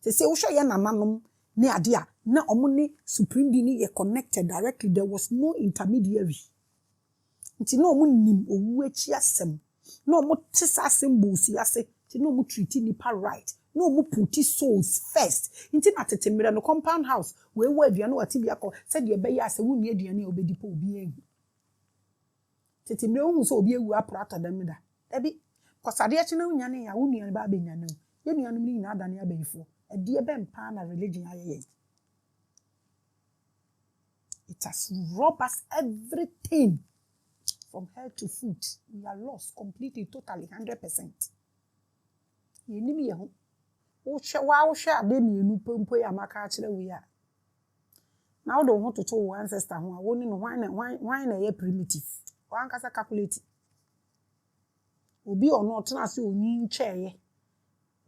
se wo sho ye nananom ne ade a na omuni supreme being ye connected directly. There was no intermediary. Nti no omu nim owu echi asem. No omu tisa symbols yase. Nti no omu treat nipa right. No omu put souls first. Nti na tetemire no compound house we aduane wati bia ko said ye be ya se wuni aduane obedi po obi ehu. Tetemire hu so obi ewu aprata damida. Ebi kosade echi na unyane ya wuni an ba benyane. Ye nuanum ni na adane abeyifo. Edi ebe mpa na religion ayeye. It has robbed us everything from head to foot. We are lost completely, totally, 100%. Yenimi yehu. Wa share ade mienu pompo ya maka akire we ya. Now don't want to tell ancestor who are woni no why na ye primitive. Wan kasa calculate. Obi or not na se oni nche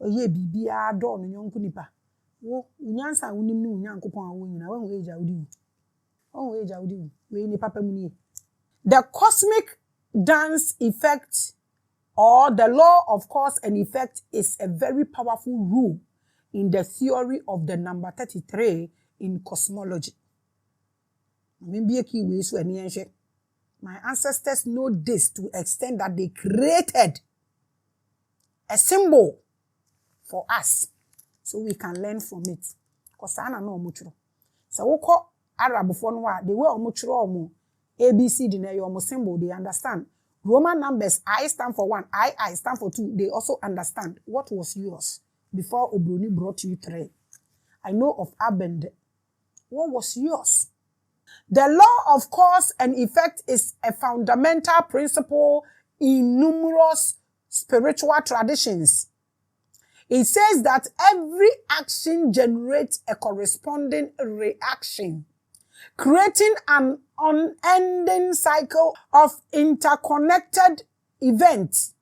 ye bibia do no nyonku nipa. Wo unyansa wonim ni unyankopon awo nyina wan we eja odi. The cosmic dance effect or the law of cause and effect is a very powerful rule in the theory of the number 33 in cosmology. My ancestors know this to the extent that they created a symbol for us so we can learn from it. Because I know much. So Arab for no they were omo ABCD na your symbol they understand. Roman numbers I stand for 1, I stand for 2. They also understand what was yours before Obroni brought you 3. I know of Abend. What was yours? The law of cause and effect is a fundamental principle in numerous spiritual traditions. It says that every action generates a corresponding reaction, creating an unending cycle of interconnected events.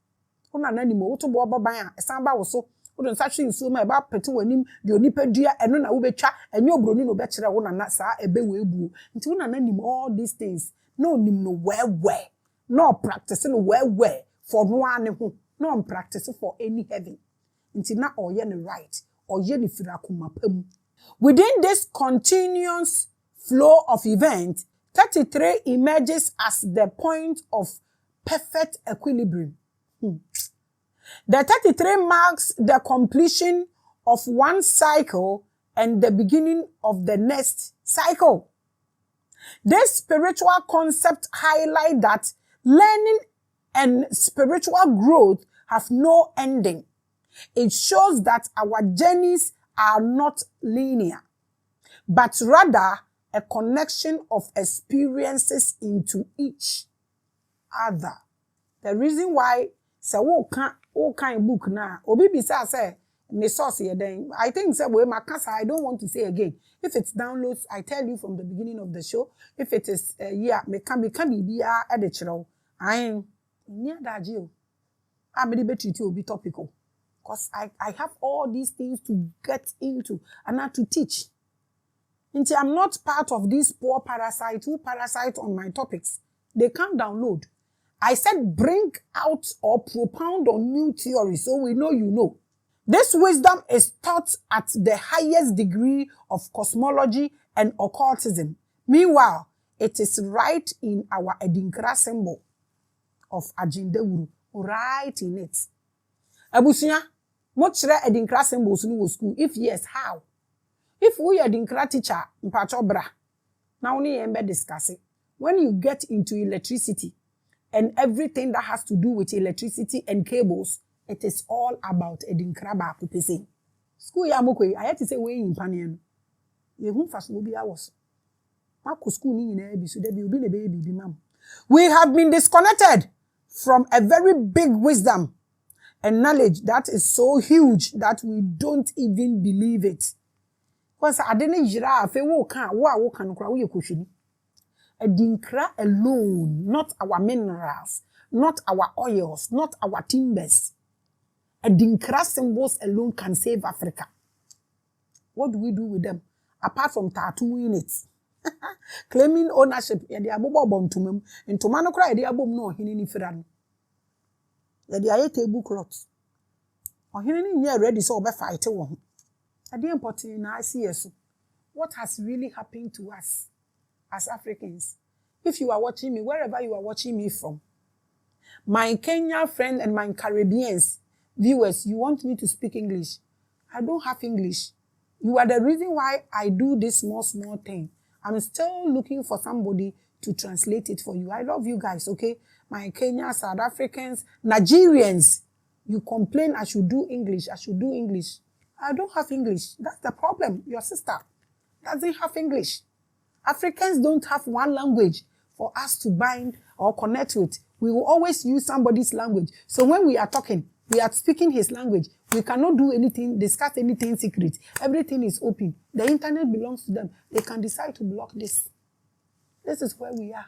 Una nanimo woto bo baban a esan ba wo so wodon sa hwe nsuo ma e ba pete wanim de onipa dua eno na wo betwa enye obroni no be kire wo na sa ebe we ebuo nti una nanimo all these things no nim no well no practice no well for no ane ho no practice for any heaven nti na oye ne right oye ne firakuma pam. Within this continuous flow of events, 33 emerges as the point of perfect equilibrium. The 33 marks the completion of one cycle and the beginning of the next cycle. This spiritual concept highlights that learning and spiritual growth have no ending. It shows that our journeys are not linear, but rather a connection of experiences into each other. The reason why say wo kan book na obi bisa say me source here then I think say we makasa I don't want to say again. If it's downloads I tell you from the beginning of the show. If it is me can bibia e de kire I near that you I'm the better to be topical because I have all these things to get into and not to teach. Until I'm not part of these poor parasites who parasite on my topics. They can't download. I said bring out or propound on new theories so we know you know. This wisdom is taught at the highest degree of cosmology and occultism. Meanwhile, it is right in our Edinkra symbol of Ajindewuru. Right in it. Abusunya, mochre Edinkra symbols in school? If yes, how? If we are Edinkra teacher, mpachobra, now we are discussing. When you get into electricity and everything that has to do with electricity and cables, It is all about edinkra ba kupese. School ya mokwe, I had to say we in panian. Ye hu fast will be ours. Mako school ni nyina bi so da bi obi na be bi mam. We have been disconnected from a very big wisdom and knowledge that is so huge that we don't even believe it. Because I didn't jira afe wo kan no kra wo ye kohwini. Edinkra alone, not our minerals, not our oils, not our timbers. Edinkra symbols alone can save Africa. What do we do with them? Apart from tattooing it. Claiming ownership, yadi abobo bontumem. Ntoma no kra yadi abom no hini ni fira no. Yadi aye table cloth. Ohini ni nye ready so obe fight wo ho. Ade important na see yeso. What has really happened to us as Africans? If you are watching me, wherever you are watching me from, my Kenya friend and my Caribbeans viewers, you want me to speak English? I don't have English. You are the reason why I do this small thing. I'm still looking for somebody to translate it for you. I love you guys, okay? My Kenya, South Africans, Nigerians, you complain I should do English. I don't have English. That's the problem. Your sister doesn't have English. Africans don't have one language for us to bind or connect with. We will always use somebody's language. So when we are talking, we are speaking his language. We cannot do anything, discuss anything secret. Everything is open. The internet belongs to them. They can decide to block this. This is where we are.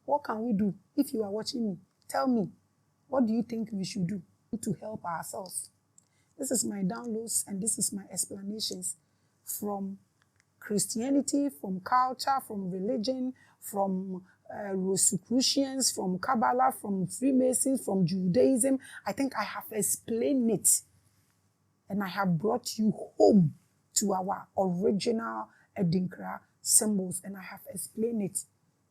What can we do? If you are watching me, tell me, what do you think we should do to help ourselves? This is my downloads and this is my explanations from Christianity, from culture, from religion, from Rosicrucians, from Kabbalah, from Freemasons, from Judaism. I think I have explained it. And I have brought you home to our original Edinkra symbols. And I have explained it.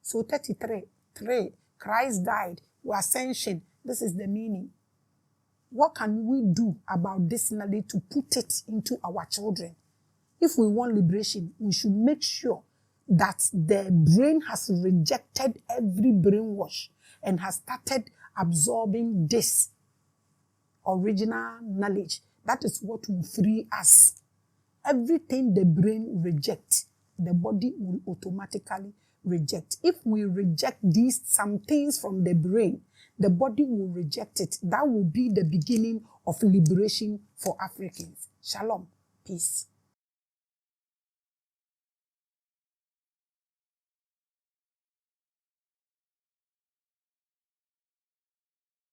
So 33, Christ died, ascension. This is the meaning. What can we do about this knowledge to put it into our children? If we want liberation, we should make sure that the brain has rejected every brainwash and has started absorbing this original knowledge. That is what will free us. Everything the brain rejects, the body will automatically reject. If we reject some things from the brain, the body will reject it. That will be the beginning of liberation for Africans. Shalom. Peace.